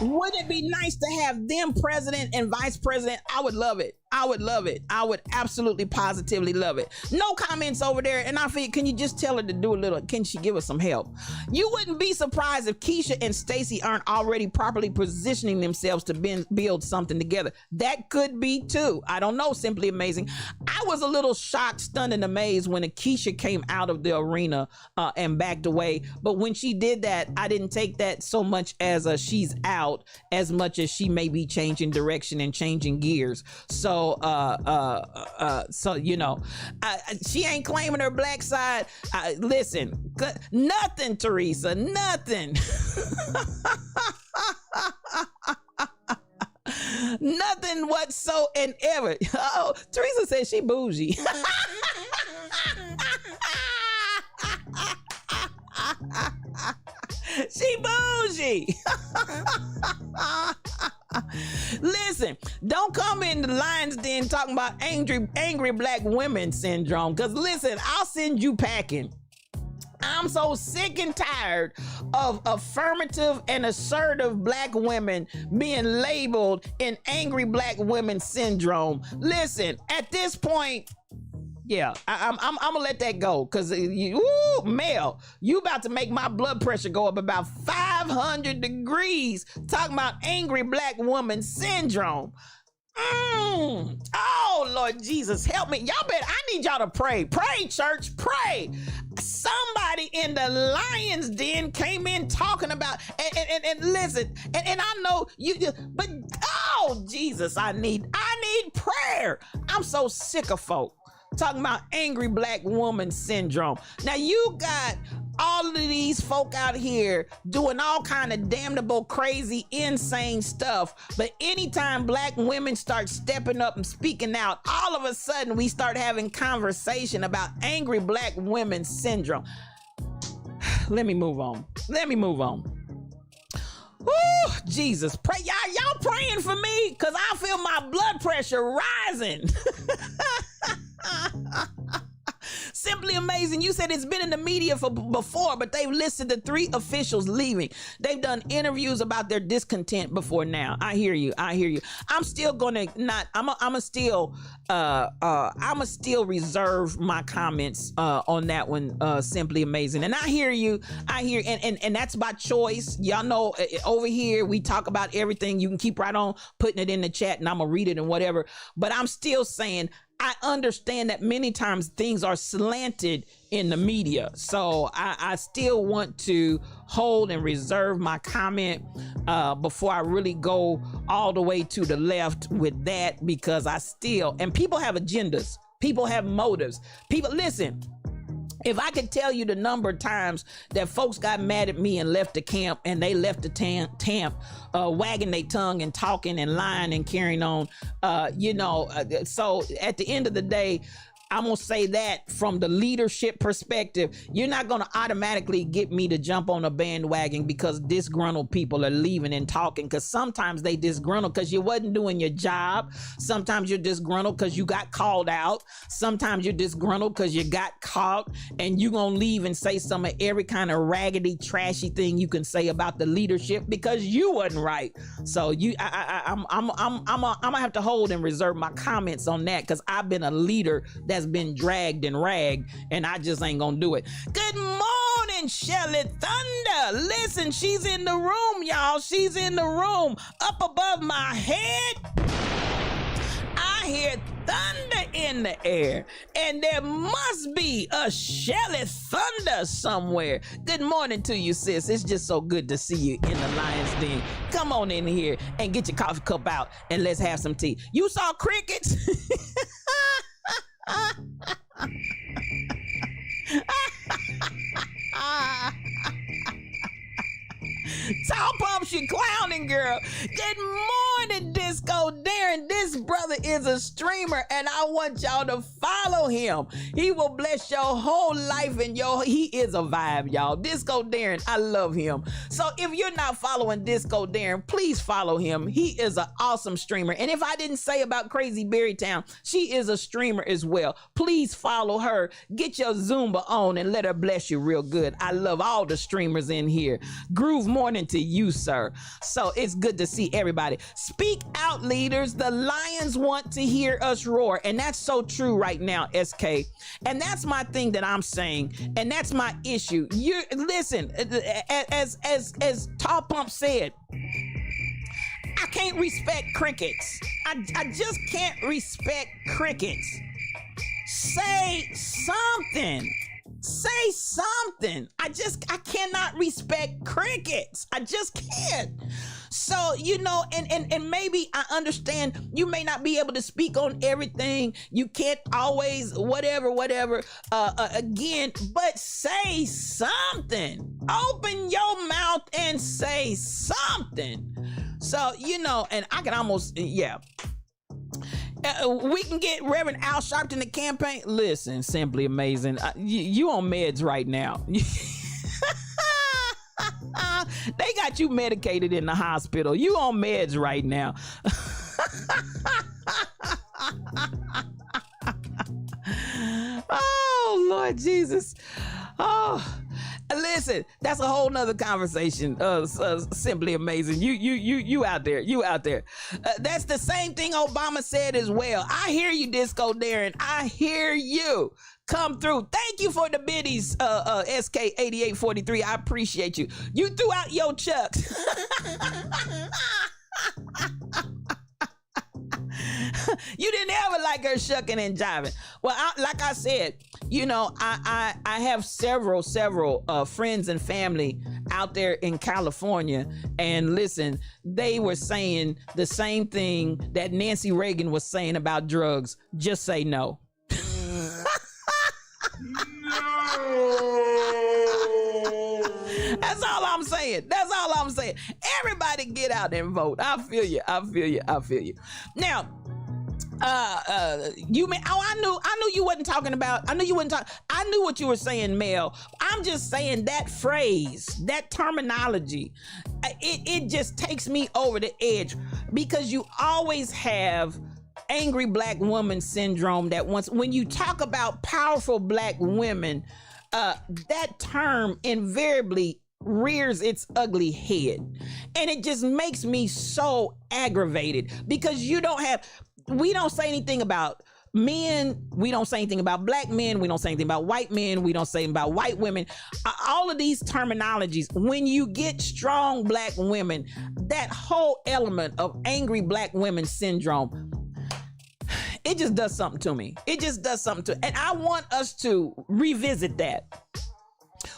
Wouldn't it be nice to have them president and vice president? I would love it. I would absolutely positively love it. No comments over there. And I feel, can you just tell her to do a little, can she give us some help? You wouldn't be surprised if Keisha and Stacy aren't already properly positioning themselves to build something together. That could be too. I don't know. Simply amazing. I was a little shocked, stunned, and amazed when Keisha came out of the arena and backed away. But when she did that, I didn't take that so much as she's out, as much as she may be changing direction and changing gears. So you know, she ain't claiming her black side. Listen, nothing, Teresa, nothing. Nothing whatsoever. Oh, Teresa says she bougie. She bougie. Listen, don't come in the Lion's Den talking about angry black women syndrome, because listen, I'll send you packing. I'm so sick and tired of affirmative and assertive black women being labeled in angry black women syndrome. Listen, at this point, yeah, I'm gonna let that go, because Mel, you about to make my blood pressure go up about 500 degrees talking about angry black woman syndrome. Oh, Lord Jesus, help me. I need y'all to pray. Pray, church, pray. Somebody in the Lion's Den came in talking about, and listen, and I know you just, but oh, Jesus, I need prayer. I'm so sick of folk talking about angry black woman syndrome. Now you got all of these folk out here doing all kind of damnable, crazy, insane stuff, but anytime black women start stepping up and speaking out, all of a sudden we start having conversation about angry black women syndrome. Let me move on. Woo, Jesus, pray, y'all praying for me, because I feel my blood pressure rising. Simply Amazing. You said it's been in the media for before, but they've listed the 3 officials leaving. They've done interviews about their discontent before now. I hear you. I'm still gonna I'ma still reserve my comments on that one. Simply Amazing. And I hear you. And that's by choice. Y'all know over here we talk about everything. You can keep right on putting it in the chat and I'm gonna read it and whatever. But I'm still saying I understand that many times things are slanted in the media. So I still want to hold and reserve my comment before I really go all the way to the left with that, because and people have agendas. People have motives. People, listen, if I could tell you the number of times that folks got mad at me and left the camp, and they left the camp wagging their tongue and talking and lying and carrying on, so at the end of the day, I'm gonna say that from the leadership perspective, you're not gonna automatically get me to jump on a bandwagon because disgruntled people are leaving and talking, because sometimes they disgruntled because you wasn't doing your job. Sometimes you're disgruntled because you got called out. Sometimes you're disgruntled because you got caught, and you gonna leave and say some of every kind of raggedy, trashy thing you can say about the leadership because you wasn't right. So I'm gonna have to hold and reserve my comments on that, because I've been a leader that's been dragged and ragged, and I just ain't gonna do it. Good morning, Shelly Thunder. Listen, she's in the room, y'all. She's in the room. Up above my head, I hear thunder in the air, and there must be a Shelly Thunder somewhere. Good morning to you, sis. It's just so good to see you in the Lion's Den. Come on in here and get your coffee cup out, and let's have some tea. You saw crickets? Tall Pumps, you clowning, girl. Good morning, Disco Darren. This brother is a streamer, and I want y'all to follow him. He will bless your whole life, and he is a vibe, y'all. Disco Darren, I love him. So if you're not following Disco Darren, please follow him. He is an awesome streamer. And if I didn't say about Crazy Berrytown, she is a streamer as well. Please follow her. Get your Zumba on and let her bless you real good. I love all the streamers in here. Groove morning to you, sir. So it's good to see everybody. Speak out, leaders. The lions want to hear us roar, and that's so true right now, SK. And that's my thing that I'm saying, and that's my issue. You listen, as Tall Pump said, I can't respect crickets. I just can't respect crickets. Say something. Say something. I cannot respect crickets. I just can't. So, and maybe I understand you may not be able to speak on everything. You can't always, whatever, again, but say something. Open your mouth and say something. So, and I can almost, yeah. We can get Reverend Al Sharpton in the campaign. Listen, Simply Amazing. You on meds right now. They got you medicated in the hospital. You on meds right now. Oh, Lord Jesus. Oh, listen, that's a whole nother conversation. Simply Amazing. You out there. That's the same thing Obama said as well. I hear you, Disco Darren. I hear you. Come through. Thank you for the biddies, SK8843. I appreciate you. You threw out your chucks. You didn't ever like her shucking and jiving. Well, like I said, I have several friends and family out there in California, and listen, they were saying the same thing that Nancy Reagan was saying about drugs. Just say no. That's all I'm saying. Everybody get out and vote. I feel you. Now, I knew you wasn't talking about, I knew what you were saying, Mel. I'm just saying that phrase, that terminology, it just takes me over the edge, because you always have angry black woman syndrome that when you talk about powerful black women, that term invariably rears its ugly head. And it just makes me so aggravated because we don't say anything about men, we don't say anything about black men, we don't say anything about white men, we don't say anything about white women. All of these terminologies, when you get strong black women, that whole element of angry black women syndrome, it just does something to me. It just does something to, and I want us to revisit that.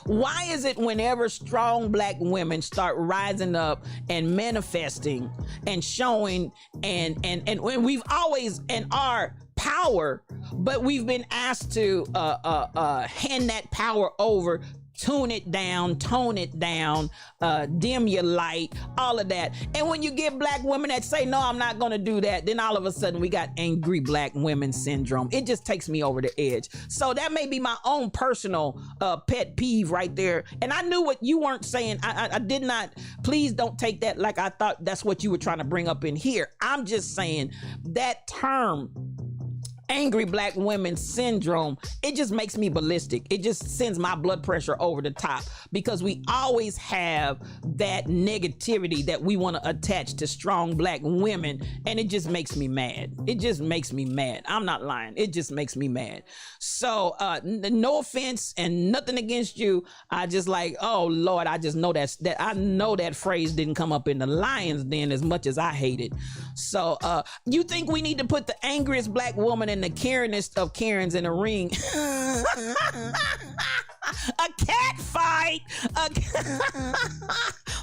Why is it whenever strong black women start rising up and manifesting and showing and when we've always and are power, but we've been asked to hand that power over, tone it down, dim your light, all of that. And when you get black women that say, no, I'm not gonna do that, then all of a sudden we got angry black women syndrome. It just takes me over the edge. So that may be my own personal pet peeve right there. And I knew what you weren't saying. I did not, please don't take that like I thought that's what you were trying to bring up in here. I'm just saying that term, angry black women syndrome, it just makes me ballistic. It just sends my blood pressure over the top because we always have that negativity that we want to attach to strong black women, and it just makes me mad. It just makes me mad. I'm not lying. It just makes me mad. So no offense and nothing against you. I just like, oh Lord, I just know that I know that phrase didn't come up in the Lion's Den as much as I hate it. So you think we need to put the angriest black woman in the Karenest of Karens in a ring? A cat fight.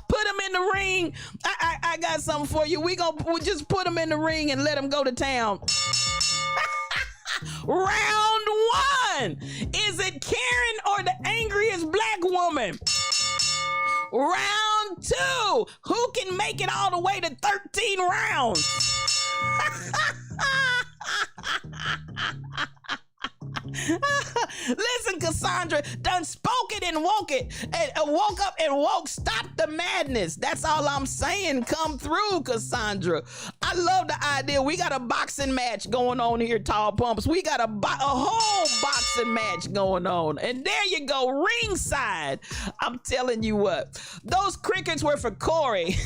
Put them in the ring. I got something for you. We'll just put them in the ring and let them go to town. Round one. Is it Karen or the angriest black woman? Round two. Who can make it all the way to 13 rounds? Listen, Cassandra, done spoke it and woke it, and woke up and woke. Stop the madness. That's all I'm saying. Come through, Cassandra. I love the idea. We got a boxing match going on here, Tall Pumps. We got a whole boxing match going on. And there you go, ringside. I'm telling you what, those crickets were for Corey.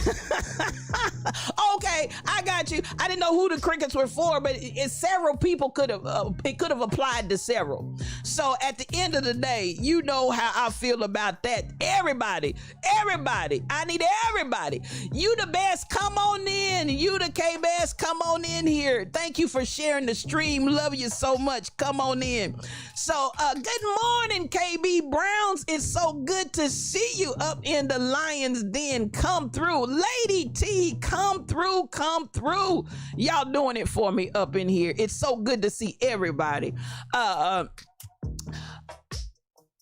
Okay, I got you. I didn't know who the crickets were for, but several people could have applied to several. So at the end of the day, you know how I feel about that. Everybody, I need everybody. You the best, come on in. You the K-Best, come on in here. Thank you for sharing the stream. Love you so much. Come on in. So good morning, KB Browns. It's so good to see you up in the Lion's Den. Come through. Lady T, come through. Y'all doing it for me up in here. It's so good to see everybody.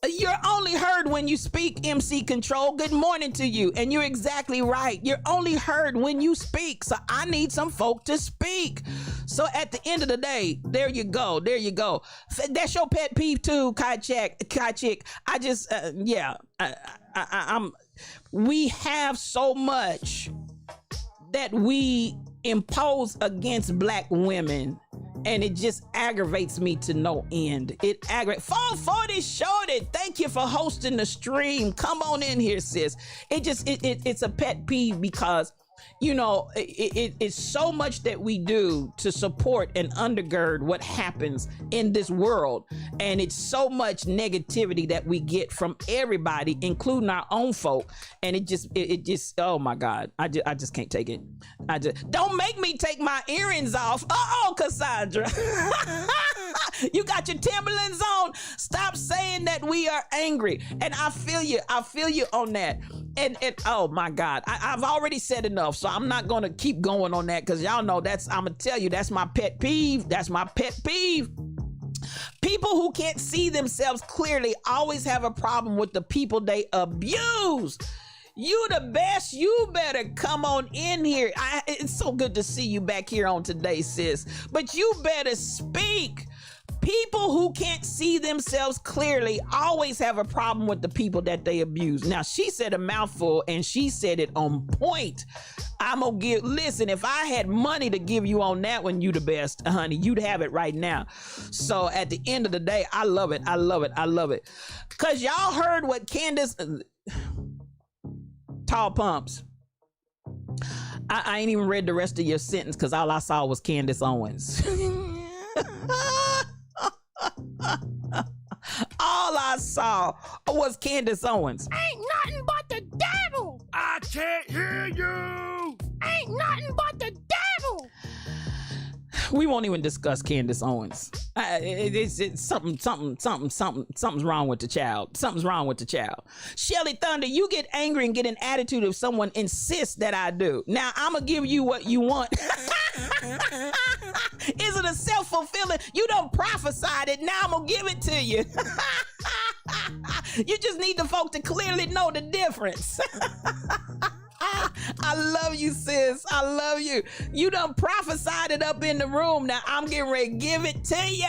You're only heard when you speak, MC Control. Good morning to you. And you're exactly right. You're only heard when you speak. So I need some folk to speak. So at the end of the day, there you go. That's your pet peeve too, Kai Chick. I just, we have so much that we impose against black women, and it just aggravates me to no end. It aggravates. 440 Shorty, thank you for hosting the stream. Come on in here, sis. It's a pet peeve because, you know, it's so much that we do to support and undergird what happens in this world, and it's so much negativity that we get from everybody, including our own folk, and it just oh my God, I just can't take it. Don't make me take my earrings off. Cassandra. You got your Timberlands on. Stop saying that we are angry. And I feel you on that. And oh my God, I've already said enough, so I'm not gonna keep going on that because y'all know I'm gonna tell you that's my pet peeve. People who can't see themselves clearly always have a problem with the people they abuse. You the best. You better come on in here. It's so good to see you back here on today, sis. But you better speak. People who can't see themselves clearly always have a problem with the people that they abuse. Now, she said a mouthful and she said it on point. I'm gonna listen, if I had money to give you on that one, you the best, honey, you'd have it right now. So at the end of the day, I love it. I love it. I love it. Cause y'all heard what Candace, Tall Pumps. I ain't even read the rest of your sentence because all I saw was Candace Owens. All I saw was Candace Owens. Ain't nothing but the devil. I can't hear you. Ain't nothing but the devil. We won't even discuss Candace Owens. It's something's wrong with the child. Something's wrong with the child. Shelly Thunder, you get angry and get an attitude if someone insists that I do. Now I'm gonna give you what you want. Is it a self-fulfilling? You don't prophesied it. Now I'm gonna give it to you. You just need the folk to clearly know the difference. I love you, sis. I love you. You done prophesied it up in the room. Now I'm getting ready to give it to you.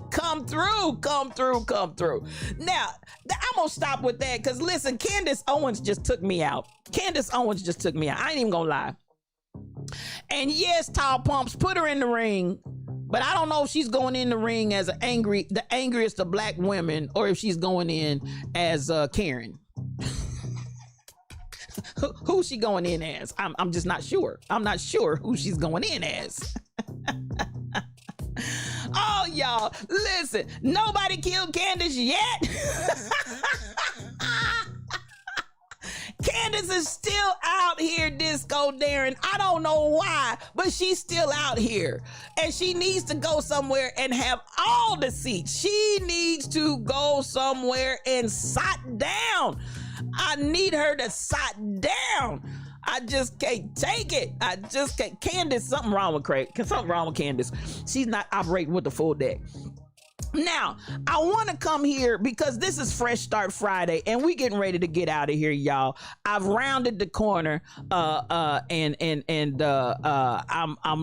Come through, come through, come through. Now, I'm gonna stop with that because listen, Candace Owens just took me out. Candace Owens just took me out. I ain't even gonna lie. And yes, Tall Pumps, put her in the ring. But I don't know if she's going in the ring as the angriest of black women, or if she's going in as Karen. Who's she going in as? I'm just not sure. I'm not sure who she's going in as. Oh, y'all, listen, nobody killed Candace yet. Candace is still out here disco daring. I don't know why, but she's still out here. And she needs to go somewhere and have all the seats. She needs to go somewhere and sit down. I need her to sit down. I just can't take it. I just can't. Candace, something wrong with Craig. Something wrong with Candace. She's not operating with the full deck. Now, I want to come here because this is Fresh Start Friday and we getting ready to get out of here, y'all. I've rounded the corner and I'm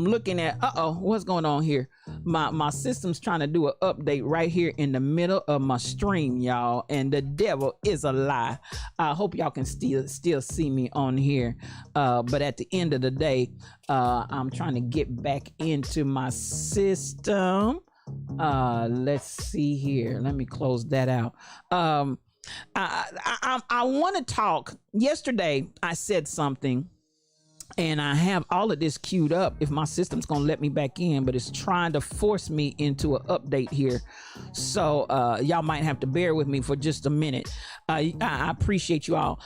looking at what's going on here? My system's trying to do an update right here in the middle of my stream, y'all, and the devil is a lie. I hope y'all can still see me on here, but at the end of the day, I'm trying to get back into my system. Let's see here. Let me close that out. I want to talk. Yesterday, I said something, and I have all of this queued up if my system's gonna let me back in, but it's trying to force me into an update here. So y'all might have to bear with me for just a minute. I appreciate you all.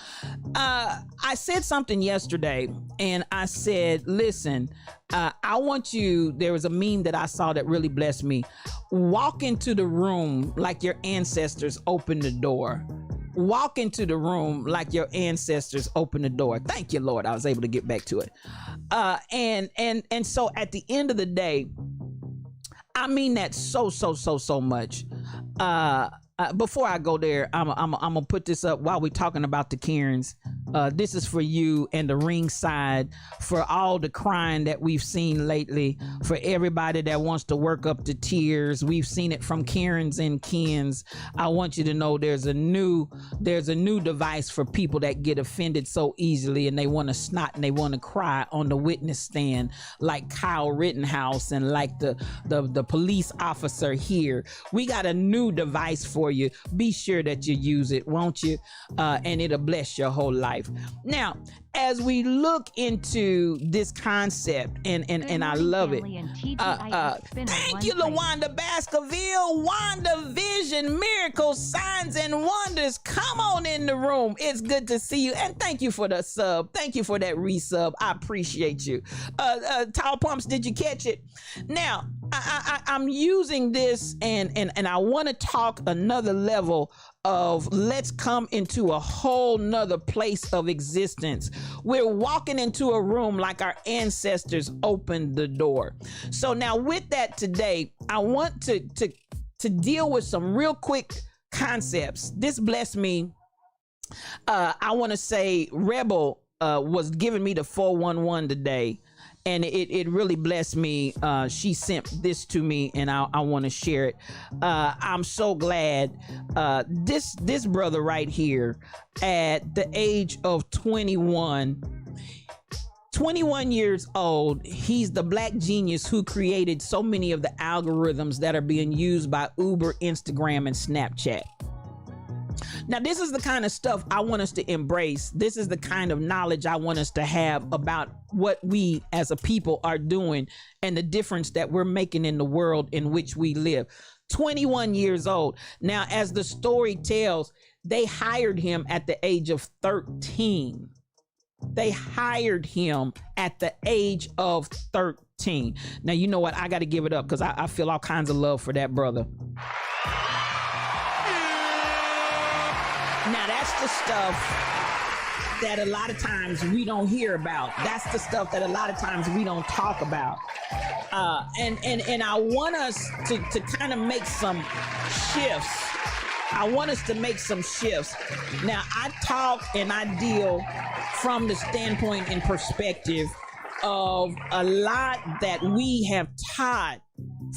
I said something yesterday, and I said, listen, I want you, there was a meme that I saw that really blessed me. Walk into the room like your ancestors opened the door. Walk into the room like your ancestors opened the door. Thank you, Lord. I was able to get back to it. And so at the end of the day, I mean that so much. Before I go there, I'm gonna put this up while we're talking about the Karens. This is for you and the ringside, for all the crying that we've seen lately, for everybody that wants to work up the tears. We've seen it from Karens and Kens. I want you to know there's a new device for people that get offended so easily and they want to snot and they want to cry on the witness stand, like Kyle Rittenhouse and like the police officer here. We got a new device for you. Be sure that you use it, won't you? And it'll bless your whole life. Now, as we look into this concept, and I love it. Thank you, LaWanda Baskerville. WandaVision, miracles, signs, and wonders. Come on in the room. It's good to see you. And thank you for the sub. Thank you for that resub. I appreciate you. Tall Pumps, did you catch it? Now, I'm using this, and I want to talk another level of let's come into a whole nother place of existence. We're walking into a room like our ancestors opened the door. So now with that today, I want to deal with some real quick concepts. This blessed me. I want to say Rebel was giving me the 411 today. and it really blessed me. She sent this to me, and I want to share it. I'm so glad. This brother right here, at the age of 21 years old, he's the black genius who created so many of the algorithms that are being used by Uber, Instagram, and Snapchat. Now, this is the kind of stuff I want us to embrace. This is the kind of knowledge I want us to have about what we as a people are doing and the difference that we're making in the world in which we live. 21 years old. Now, as the story tells, they hired him at the age of 13. They hired him at the age of 13. Now, you know what? I got to give it up because I feel all kinds of love for that brother. Now, that's the stuff that a lot of times we don't hear about. That's the stuff that a lot of times we don't talk about. And I want us to kind of make some shifts. I want us to make some shifts. Now, I talk and I deal from the standpoint and perspective of a lot that we have taught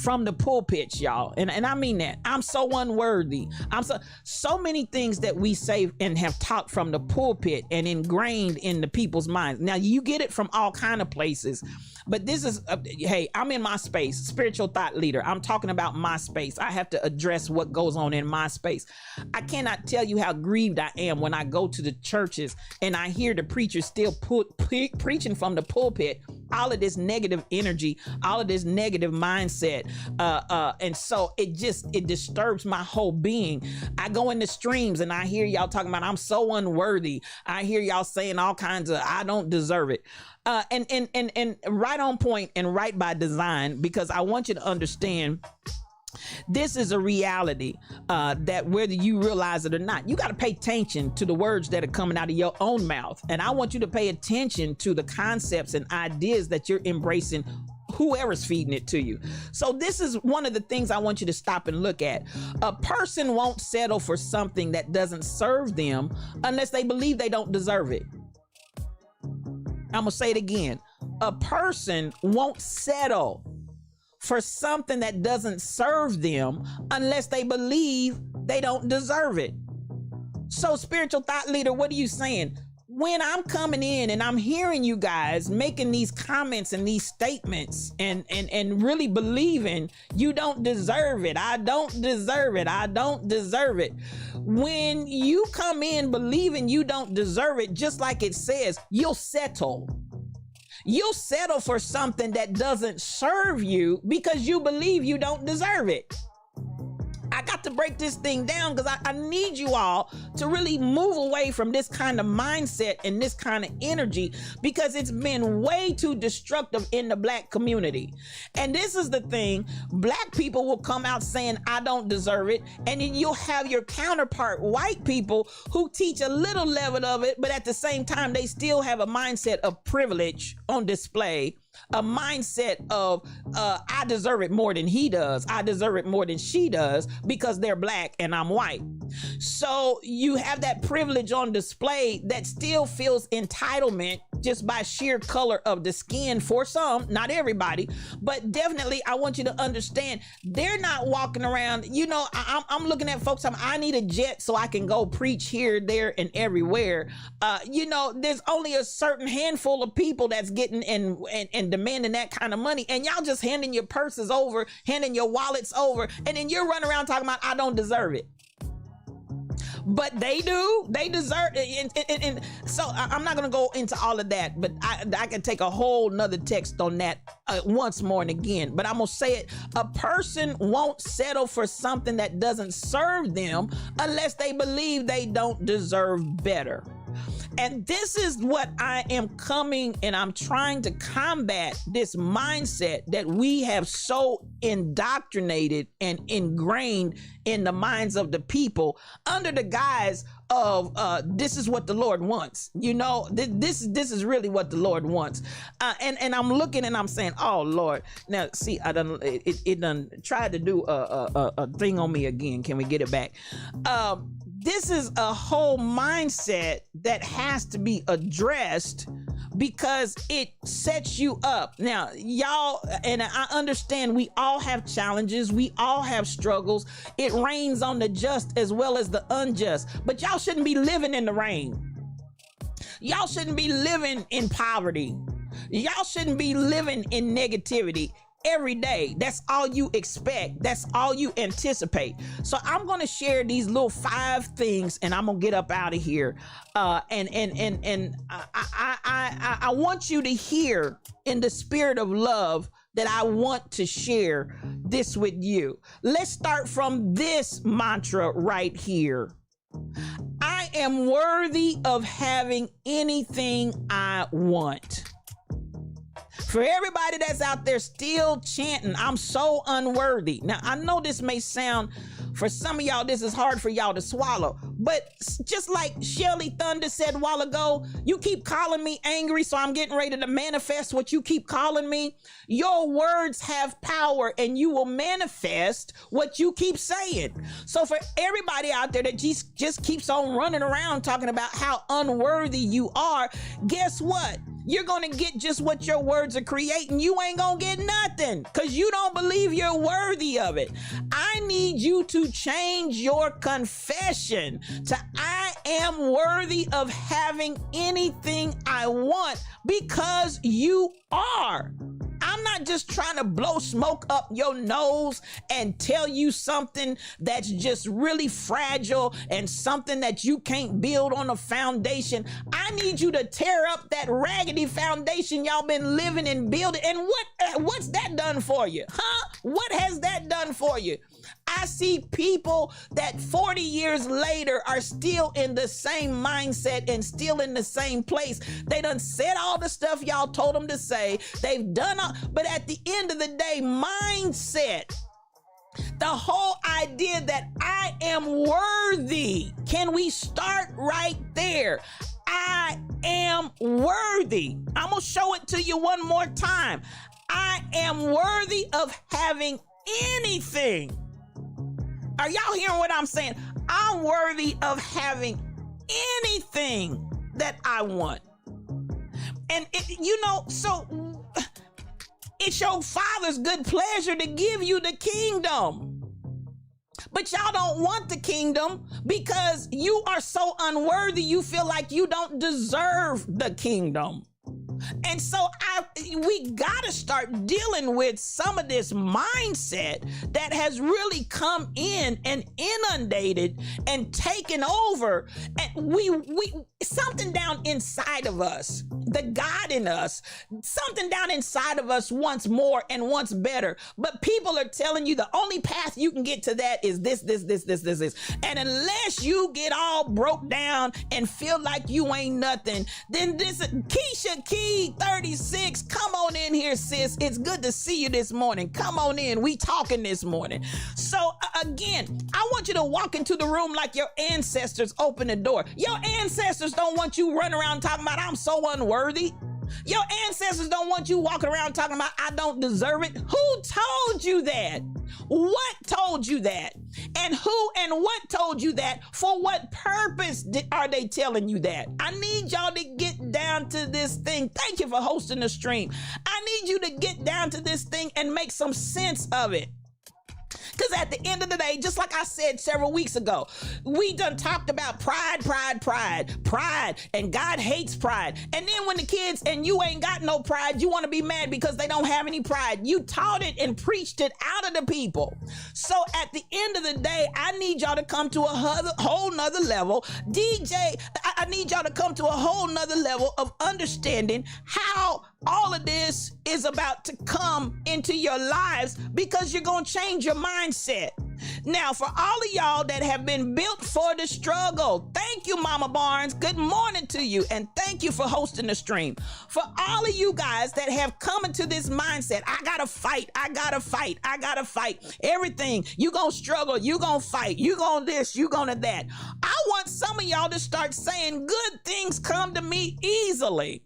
from the pulpits, y'all. And I mean that. I'm so unworthy. I'm so many things that we say and have taught from the pulpit and ingrained in the people's minds. Now, you get it from all kind of places. But this is, hey, I'm in my space, spiritual thought leader. I'm talking about my space. I have to address what goes on in my space. I cannot tell you how grieved I am when I go to the churches and I hear the preachers still preaching from the pulpit, all of this negative energy, all of this negative mindset. And so it disturbs my whole being. I go in the streams and I hear y'all talking about, I'm so unworthy. I hear y'all saying all kinds of, I don't deserve it. And right on point and right by design, because I want you to understand this is a reality that whether you realize it or not, you got to pay attention to the words that are coming out of your own mouth. And I want you to pay attention to the concepts and ideas that you're embracing, whoever's feeding it to you. So this is one of the things I want you to stop and look at. A person won't settle for something that doesn't serve them unless they believe they don't deserve it. I'm gonna say it again. A person won't settle for something that doesn't serve them unless they believe they don't deserve it. So, spiritual thought leader, what are you saying? When I'm coming in and I'm hearing you guys making these comments and these statements and really believing you don't deserve it, I don't deserve it, I don't deserve it. When you come in believing you don't deserve it, just like it says, you'll settle. You'll settle for something that doesn't serve you because you believe you don't deserve it. I got to break this thing down because I need you all to really move away from this kind of mindset and this kind of energy, because it's been way too destructive in the black community. And this is the thing, black people will come out saying, I don't deserve it. And then you'll have your counterpart, white people, who teach a little level of it, but at the same time, they still have a mindset of privilege on display. A mindset of I deserve it more than he does. I deserve it more than she does because they're black and I'm white. So you have that privilege on display that still feels entitlement just by sheer color of the skin for some, not everybody, but definitely I want you to understand they're not walking around. You know, I'm looking at folks, I need a jet so I can go preach here, there, and everywhere. You know, there's only a certain handful of people that's getting and demanding that kind of money, and y'all just handing your purses over, handing your wallets over, and then you're running around talking about I don't deserve it. But they do. They deserve it. And so I'm not going to go into all of that, but I can take a whole nother text on that once more and again. But I'm going to say it. A person won't settle for something that doesn't serve them unless they believe they don't deserve better. And this is what I am coming and I'm trying to combat, this mindset that we have so indoctrinated and ingrained in the minds of the people under the guise of this is what the Lord wants. You know, this is really what the Lord wants. And I'm looking and I'm saying, oh Lord. Now see, it done tried to do a thing on me again. Can we get it back? this is a whole mindset that has to be addressed because it sets you up. Now, y'all, and I understand we all have challenges. We all have struggles. It rains on the just as well as the unjust, but y'all shouldn't be living in the rain. Y'all shouldn't be living in poverty. Y'all shouldn't be living in negativity every day. That's all you expect. That's all you anticipate. So I'm going to share these little 5 things, and I'm going to get up out of here. I want you to hear in the spirit of love that I want to share this with you. Let's start from this mantra right here. I am worthy of having anything I want. For everybody that's out there still chanting, I'm so unworthy. Now, I know this may sound, for some of y'all, this is hard for y'all to swallow, but just like Shelly Thunder said a while ago, you keep calling me angry, so I'm getting ready to manifest what you keep calling me. Your words have power, and you will manifest what you keep saying. So for everybody out there that just keeps on running around talking about how unworthy you are, guess what? You're going to get just what your words are creating. You ain't going to get nothing because you don't believe you're worthy of it. I need you to change your confession to I am worthy of having anything I want because you are. I'm not just trying to blow smoke up your nose and tell you something that's just really fragile and something that you can't build on a foundation. I need you to tear up that raggedy foundation y'all been living and building. And what's that done for you? Huh? What has that done for you? I see people that 40 years later are still in the same mindset and still in the same place. They done said all the stuff y'all told them to say. They've done all, but at the end of the day, mindset, the whole idea that I am worthy. Can we start right there? I am worthy. I'm going to show it to you one more time. I am worthy of having anything. Are y'all hearing what I'm saying? I'm worthy of having anything that I want. And so it's your Father's good pleasure to give you the kingdom. But y'all don't want the kingdom because you are so unworthy, you feel like you don't deserve the kingdom. And so we got to start dealing with some of this mindset that has really come in and inundated and taken over. And we something down inside of us, the God in us, something down inside of us wants more and wants better. But people are telling you the only path you can get to that is this. And unless you get all broke down and feel like you ain't nothing, then this Keisha Key 36, come on in here, sis. It's good to see you this morning. Come on in. We talking this morning. So again, I want you to walk into the room like your ancestors opened the door. Your ancestors don't want you running around talking about I'm so unworthy. Your ancestors don't want you walking around talking about I don't deserve it. Who told you that? What told you that? And who and what told you that? For what purpose are they telling you that? I need y'all to get down to this thing. Thank you for hosting the stream. I need you to get down to this thing and make some sense of it. Because at the end of the day, just like I said several weeks ago, we done talked about pride, and God hates pride. And then when the kids and you ain't got no pride, you want to be mad because they don't have any pride. You taught it and preached it out of the people. So at the end of the day, I need y'all to come to a whole nother level. DJ, I need y'all to come to a whole nother level of understanding how all of this is about to come into your lives because you're going to change your mindset. Now, for all of y'all that have been built for the struggle, thank you, Mama Barnes. Good morning to you, and thank you for hosting the stream. For all of you guys that have come into this mindset, I gotta fight. Everything, you gonna struggle, you gonna fight, you gonna this, you gonna that. I want some of y'all to start saying good things come to me easily.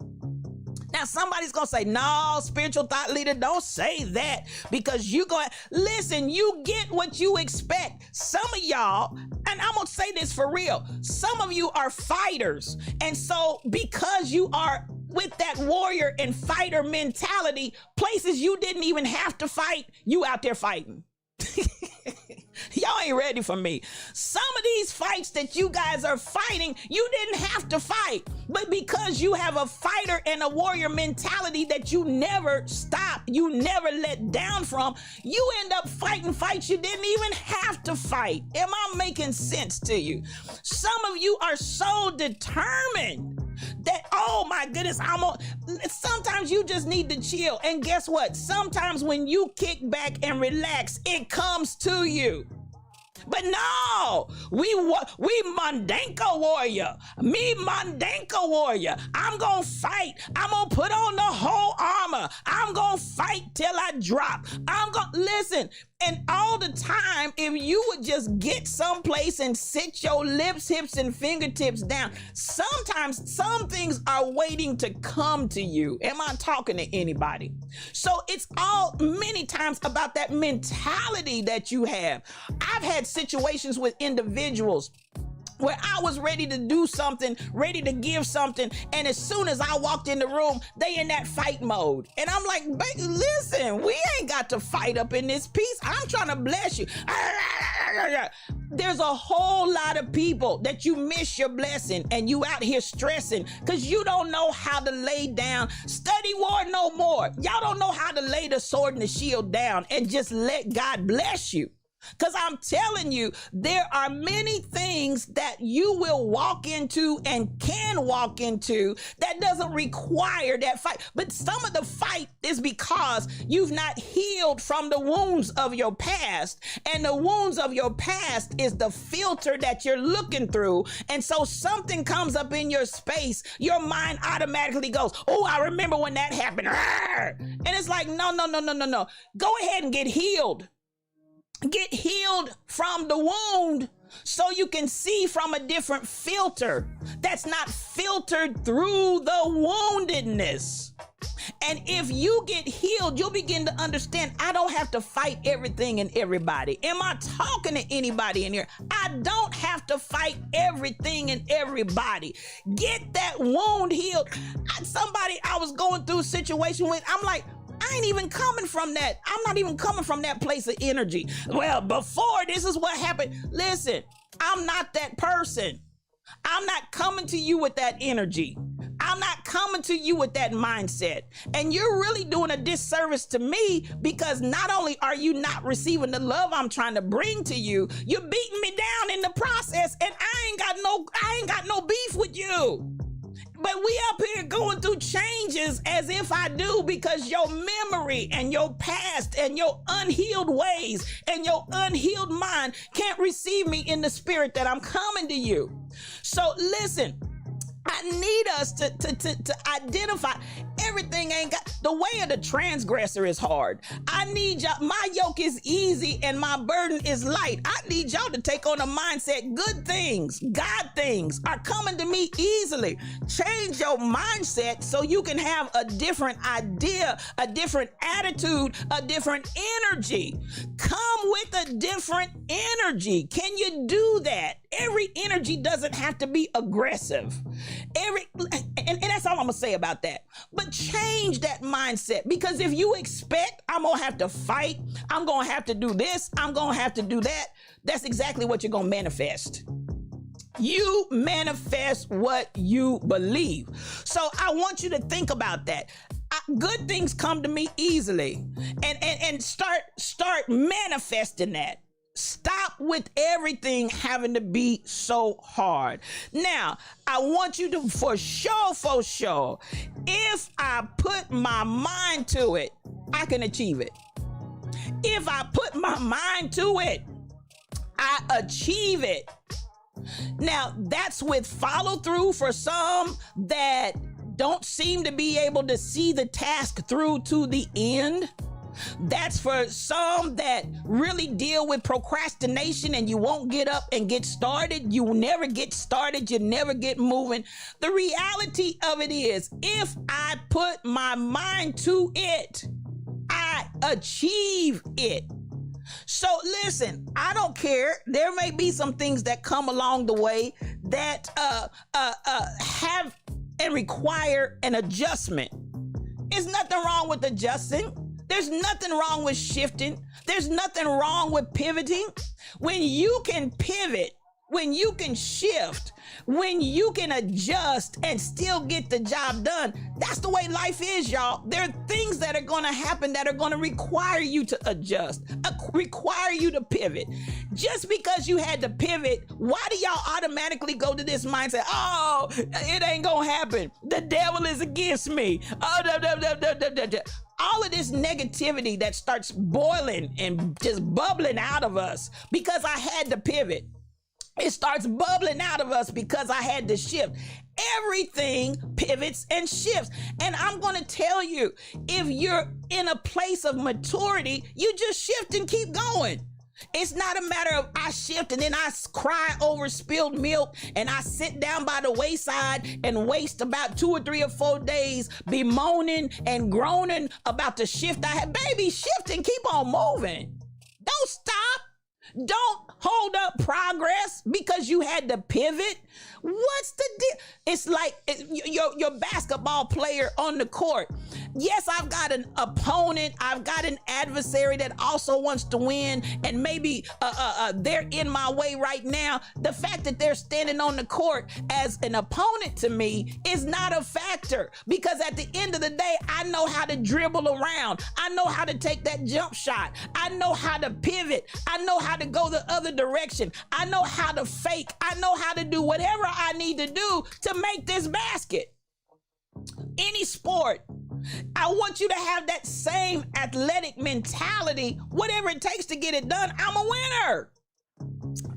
Now, somebody's going to say, no, spiritual thought leader, don't say that, because you going, listen, you get what you expect. Some of y'all, and I'm going to say this for real, some of you are fighters. And so because you are with that warrior and fighter mentality, places you didn't even have to fight, you out there fighting. Y'all ain't ready for me. Some of these fights that you guys are fighting, you didn't have to fight. But because you have a fighter and a warrior mentality that you never stop, you never let down from, you end up fighting fights you didn't even have to fight. Am I making sense to you? Some of you are so determined that, oh my goodness, sometimes you just need to chill. And guess what? Sometimes when you kick back and relax, it comes to you. But no, we Mandanka warrior, me Mandanka warrior. I'm gonna fight. I'm gonna put on the whole armor. I'm gonna fight till I drop. I'm gonna listen. And all the time, if you would just get someplace and sit your lips, hips, and fingertips down, sometimes some things are waiting to come to you. Am I talking to anybody? So it's all many times about that mentality that you have. I've had situations with individuals where I was ready to do something, ready to give something, and as soon as I walked in the room, they in that fight mode. And I'm like, listen, we ain't got to fight up in this piece. I'm trying to bless you. There's a whole lot of people that you miss your blessing and you out here stressing because you don't know how to lay down. Study war no more. Y'all don't know how to lay the sword and the shield down and just let God bless you. Because I'm telling you, there are many things that you will walk into and can walk into that doesn't require that fight. But some of the fight is because you've not healed from the wounds of your past. And the wounds of your past is the filter that you're looking through. And so something comes up in your space, your mind automatically goes, oh, I remember when that happened. And it's like, no. Go ahead and get healed. Get healed from the wound so you can see from a different filter that's not filtered through the woundedness. And if you get healed, you'll begin to understand I don't have to fight everything and everybody. Am I talking to anybody in here? I don't have to fight everything and everybody. Get that wound healed. Somebody I was going through a situation with, I'm like, I ain't even coming from that. I'm not even coming from that place of energy. Well, before this is what happened. Listen, I'm not that person. I'm not coming to you with that energy. I'm not coming to you with that mindset. And you're really doing a disservice to me because not only are you not receiving the love I'm trying to bring to you, you're beating me down in the process, and I ain't got no beef with you. But we up here going through changes as if I do because your memory and your past and your unhealed ways and your unhealed mind can't receive me in the spirit that I'm coming to you. So listen, I need us to identify everything ain't got, the way of the transgressor is hard. I need y'all, my yoke is easy and my burden is light. I need y'all to take on a mindset, good things, God things are coming to me easily. Change your mindset so you can have a different idea, a different attitude, a different energy. Come with a different energy. Can you do that? Every energy doesn't have to be aggressive. And that's all I'm gonna say about that. But change that mindset, because if you expect I'm gonna have to fight, I'm gonna have to do this, I'm gonna have to do that, that's exactly what you're gonna manifest. You manifest what you believe. So I want you to think about that. Good things come to me easily, and start manifesting that. Stop with everything having to be so hard. Now, I want you to, for sure, if I put my mind to it, I can achieve it. If I put my mind to it, I achieve it. Now, that's with follow through for some that don't seem to be able to see the task through to the end. That's for some that really deal with procrastination and you won't get up and get started. You never get started. You never get moving. The reality of it is, if I put my mind to it, I achieve it. So listen, I don't care. There may be some things that come along the way that have and require an adjustment. There's nothing wrong with adjusting. There's nothing wrong with shifting. There's nothing wrong with pivoting. When you can pivot, when you can shift, when you can adjust and still get the job done, that's the way life is, y'all. There are things that are going to happen that are going to require you to adjust, require you to pivot. Just because you had to pivot, why do y'all automatically go to this mindset? Oh, it ain't going to happen. The devil is against me. Oh, all of this negativity that starts boiling and just bubbling out of us because I had to pivot. It starts bubbling out of us because I had to shift. Everything pivots and shifts. And I'm going to tell you, if you're in a place of maturity, you just shift and keep going. It's not a matter of I shift and then I cry over spilled milk and I sit down by the wayside and waste about 2 or 3 or 4 days bemoaning and groaning about the shift I had. Baby, shift and keep on moving. Don't stop. Don't hold up progress because you had to pivot. What's the deal? It's like your basketball player on the court. Yes, I've got an opponent. I've got an adversary that also wants to win, and maybe they're in my way right now. The fact that they're standing on the court as an opponent to me is not a factor, because at the end of the day, I know how to dribble around. I know how to take that jump shot. I know how to pivot. I know how to go the other direction. I know how to fake. I know how to do whatever I need to do to make this basket. Any sport, I want you to have that same athletic mentality. Whatever it takes to get it done, I'm a winner.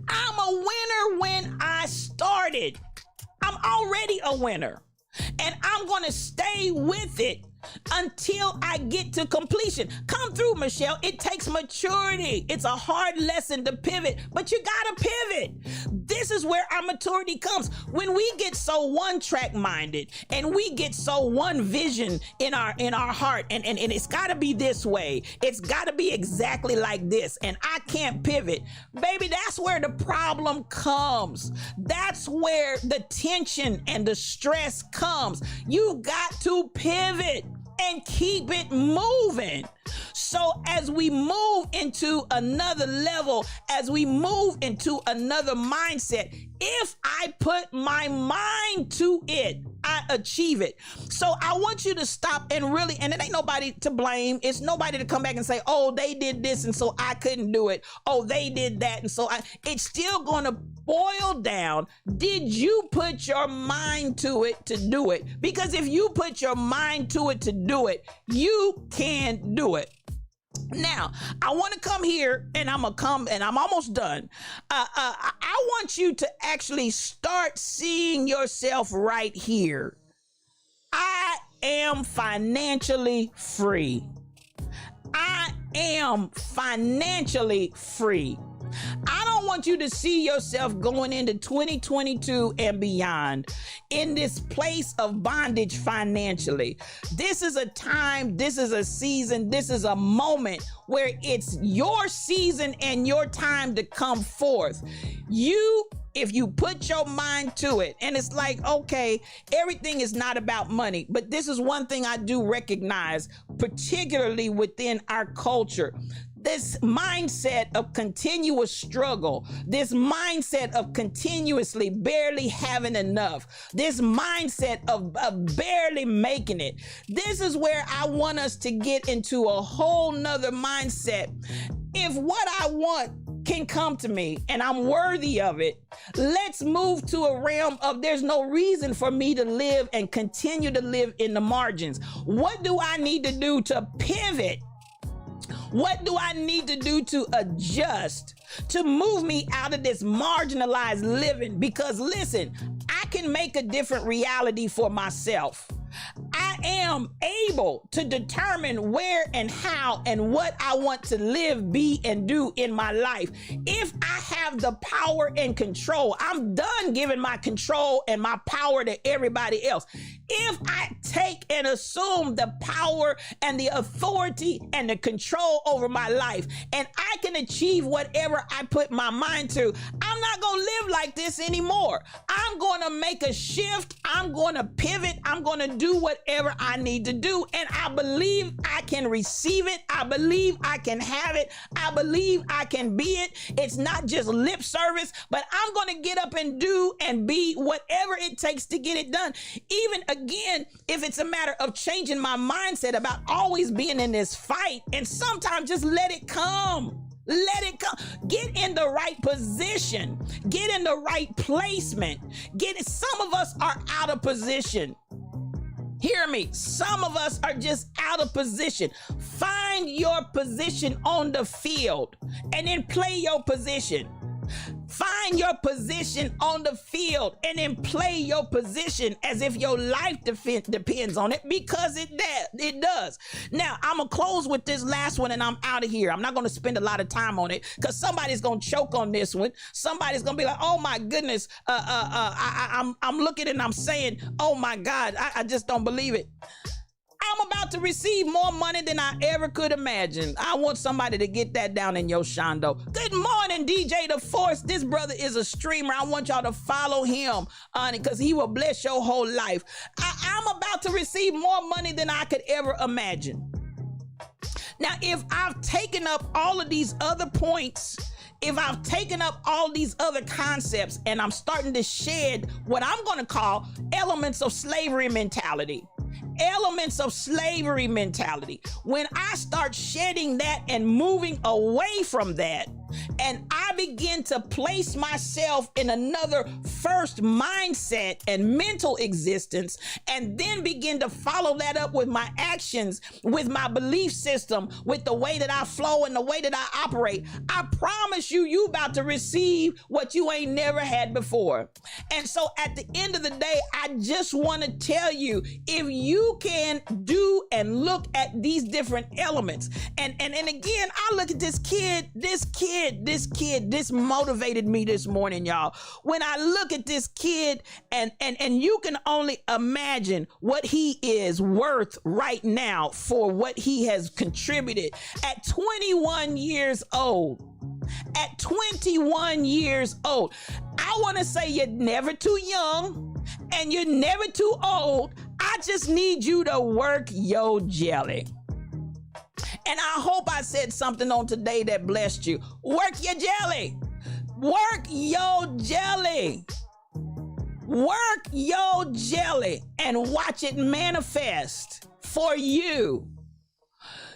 I'm a winner when I started. I'm already a winner. And I'm going to stay with it until I get to completion. Come through, Michelle. It takes maturity. It's a hard lesson to pivot, but you gotta pivot. This is where our maturity comes. When we get so one-track minded and we get so one vision in our heart, and it's gotta be this way. It's gotta be exactly like this, and I can't pivot. Baby, that's where the problem comes. That's where the tension and the stress comes. You got to pivot and keep it moving. So as we move into another level, as we move into another mindset, if I put my mind to it, I achieve it. So I want you to stop and really, and it ain't nobody to blame. It's nobody to come back and say, oh, they did this and so I couldn't do it. Oh, they did that and so it's still going to boil down. Did you put your mind to it to do it? Because if you put your mind to it to do it, you can do it. Now, I want to come here and I'm almost done. I want you to actually start seeing yourself right here. I am financially free. I am financially free. I don't want you to see yourself going into 2022 and beyond in this place of bondage financially. This is a time, this is a season, this is a moment where it's your season and your time to come forth. If you put your mind to it, and it's like, okay, everything is not about money, but this is one thing I do recognize, particularly within our culture. This mindset of continuous struggle, this mindset of continuously barely having enough, this mindset of barely making it. This is where I want us to get into a whole nother mindset. If what I want can come to me and I'm worthy of it, let's move to a realm of there's no reason for me to live and continue to live in the margins. What do I need to do to pivot? What do I need to do to adjust to move me out of this marginalized living? Because listen, I can make a different reality for myself. I am able to determine where and how and what I want to live, be, and do in my life. If I have the power and control, I'm done giving my control and my power to everybody else. If I take and assume the power and the authority and the control over my life, and I can achieve whatever I put my mind to, I'm not going to live like this anymore. I'm going to make a shift. I'm going to pivot. I'm going to do whatever I need to do. And I believe I can receive it. I believe I can have it. I believe I can be it. It's not just lip service, but I'm going to get up and do and be whatever it takes to get it done. Even again, if it's a matter of changing my mindset about always being in this fight, and sometimes just let it come. Let it come. Get in the right position. Get in the right placement. Some of us are out of position. Hear me. Some of us are just out of position. Find your position on the field and then play your position. Find your position on the field and then play your position as if your life depends on it, because it does. Now, I'm going to close with this last one and I'm out of here. I'm not going to spend a lot of time on it because somebody's going to choke on this one. Somebody's going to be like, oh my goodness, I'm looking and I'm saying, oh my God, I just don't believe it. I'm about to receive more money than I ever could imagine. I want somebody to get that down in your shondo. Good morning, DJ The Force. This brother is a streamer. I want y'all to follow him because he will bless your whole life. I'm about to receive more money than I could ever imagine. Now, if I've taken up all of these other points, if I've taken up all these other concepts and I'm starting to shed what I'm going to call elements of slavery mentality, when I start shedding that and moving away from that, and I begin to place myself in another first mindset and mental existence, and then begin to follow that up with my actions, with my belief system, with the way that I flow and the way that I operate, I promise you about to receive what you ain't never had before. And so at the end of the day, I just want to tell you, if you can do and look at these different elements, and again, I look at this kid, this motivated me this morning, y'all. When I look at this kid and you can only imagine what he is worth right now for what he has contributed at 21 years old. At 21 years old, I want to say you're never too young and you're never too old. I just need you to work your jelly. And I hope I said something on today that blessed you. Work your jelly. Work your jelly. Work your jelly and watch it manifest for you.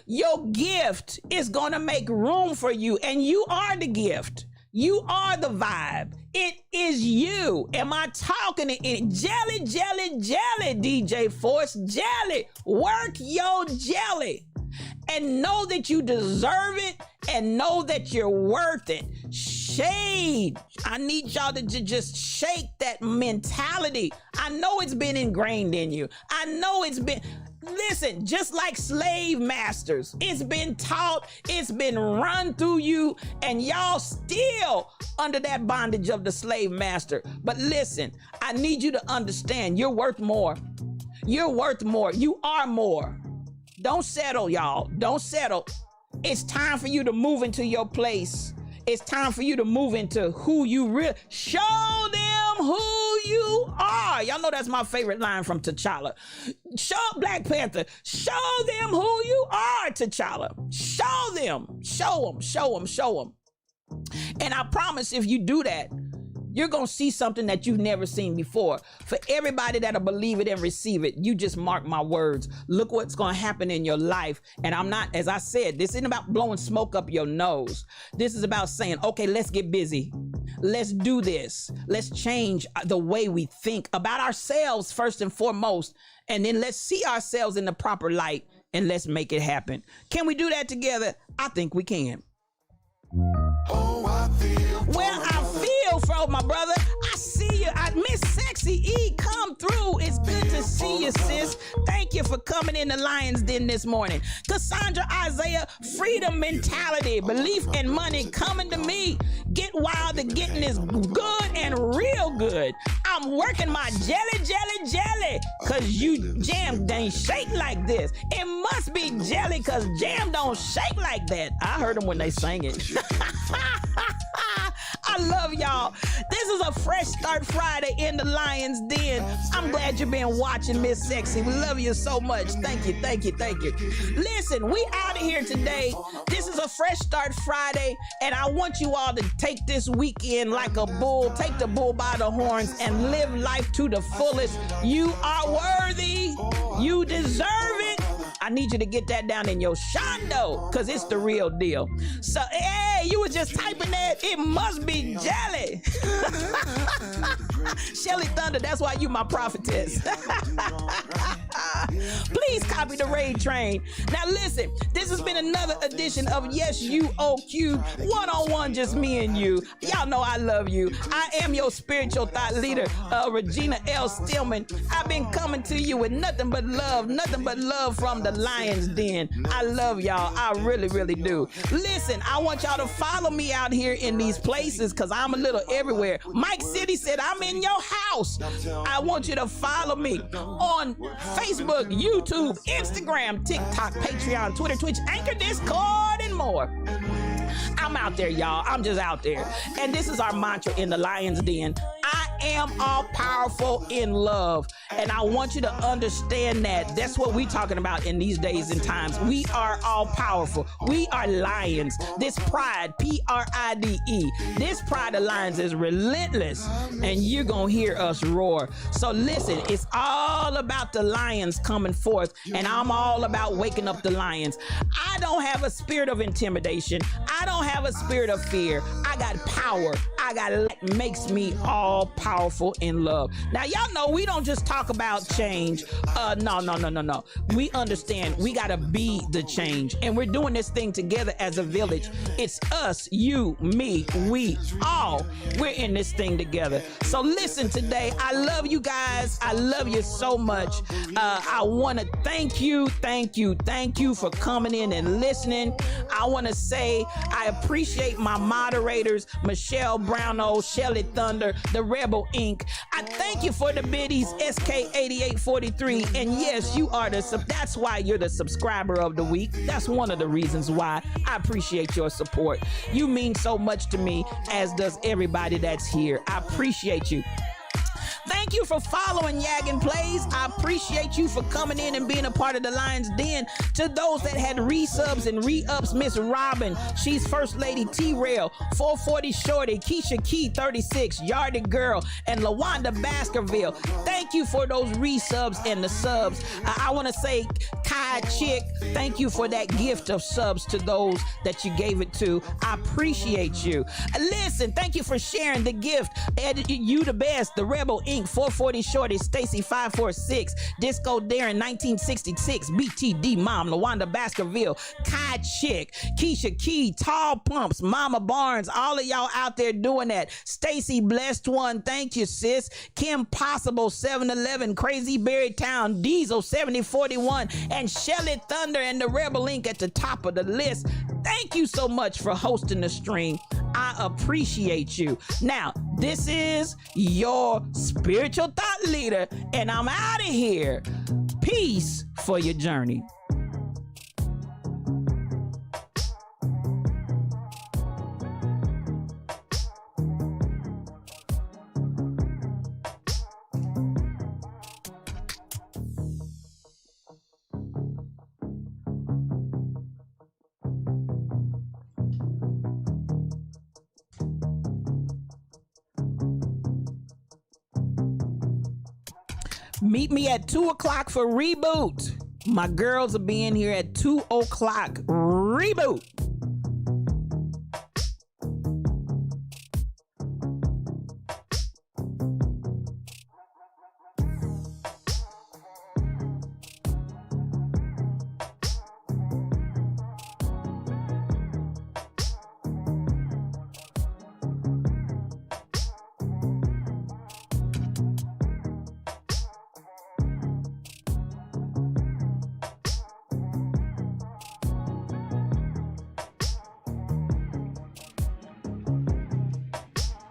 Your gift is going to make room for you, and you are the gift. You are the vibe. It is you. Am I talking to it? Jelly, jelly, jelly, DJ Force. Jelly. Work your jelly. And know that you deserve it, and know that you're worth it. Shade. I need y'all to just shake that mentality. I know it's been ingrained in you. I know it's been... Listen, just like slave masters, it's been taught, it's been run through you, and y'all still under that bondage of the slave master. But listen, I need you to understand, you're worth more. You're worth more. You are more. Don't settle, y'all. Don't settle. It's time for you to move into your place. It's time for you to move into who you really... Show them who you are. Y'all know that's my favorite line from T'Challa. Show Black Panther. Show them who you are, T'Challa. Show them. Show them. Show them. Show them. And I promise if you do that, you're going to see something that you've never seen before. For everybody that'll believe it and receive it, you just mark my words. Look what's going to happen in your life. And I'm not, as I said, this isn't about blowing smoke up your nose. This is about saying, okay, let's get busy. Let's do this. Let's change the way we think about ourselves first and foremost. And then let's see ourselves in the proper light and let's make it happen. Can we do that together? I think we can. Oh, I feel. Well, I feel for my brother. I see you. Miss Sexy E come through. Ooh, it's good to see you, sis. Thank you for coming in the Lion's Den this morning. Cassandra Isaiah, freedom mentality, belief and money coming to me. Get wild to getting this good and real good. I'm working my jelly, cause you jam ain't shake like this. It must be jelly, cause jam don't shake like that. I heard them when they sang it. I love y'all. This is a Fresh Start Friday in the Lion's Den. I'm glad you've been watching, Miss Sexy. We love you so much. Thank you. Listen, we out of here today. This is a Fresh Start Friday, and I want you all to take this weekend like a bull. Take the bull by the horns and live life to the fullest. You are worthy. You deserve it. I need you to get that down in your shondo, because it's the real deal. So, hey, you were just typing that. It must be jelly. Shelly Thunder, that's why you my prophetess. Please copy the Raid Train. Now listen, this has been another edition of Yes You O Cube, one-on-one, just me and you. Y'all know I love you. I am your spiritual thought leader, Regina L. Stillman. I've been coming to you with nothing but love from the Lion's Den. I love y'all. I really, really do. Listen, I want y'all to follow me out here in these places, because I'm a little everywhere. Mike City said, I'm in your house. I want you to follow me on Facebook, YouTube, Instagram, TikTok, Patreon, Twitter, Twitch, Anchor, Discord, and more. I'm out there, y'all. I'm just out there. And this is our mantra in the Lion's Den. I am all powerful in love. And I want you to understand that. That's what we're talking about in these days and times. We are all powerful. We are lions. This pride, Pride, this pride of lions is relentless. And you're going to hear us roar. So listen, it's all about the lions coming forth. And I'm all about waking up the lions. I don't have a spirit of intimidation. I don't have a spirit of fear. I got power. I got makes me all powerful in love. Now, y'all know we don't just talk about change. No. We understand we got to be the change. And we're doing this thing together as a village. It's us, you, me, we, all. We're in this thing together. So listen today. I love you guys. I love you so much. I want to thank you for coming in and listening. I want to say I appreciate my moderators, Michelle Browno, Shelly Thunder, the Rebel Inc. I thank you for the biddies, SK8843. And yes, you are that's why you're the subscriber of the week. That's one of the reasons why I appreciate your support. You mean so much to me, as does everybody that's here. I appreciate you. Thank you for following Yaggin Plays. I appreciate you for coming in and being a part of the Lion's Den. To those that had resubs and re-ups, Miss Robin, she's First Lady T-Rail, 440 Shorty, Keisha Key 36, Yardie Girl, and LaWanda Baskerville. Thank you for those resubs and the subs. I want to say, Kai Chick, thank you for that gift of subs to those that you gave it to. I appreciate you. Listen, thank you for sharing the gift. You the best, the Rebel Inc., 440 Shorty, Stacy 546, Disco Darren 1966, BTD Mom, LaWanda Baskerville, Kai Chick, Keisha Key, Tall Pumps, Mama Barnes, all of y'all out there doing that. Stacy Blessed One, thank you, sis. Kim Possible 711, Crazy Berry Town, Diesel 7041, and Shelly Thunder and the Rebel Inc. at the top of the list. Thank you so much for hosting the stream. I appreciate you. Now, this is your spiritual thought leader, and I'm out of here. Peace for your journey. Meet me at 2 o'clock for Reboot. My girls will be in here at 2 o'clock. Reboot.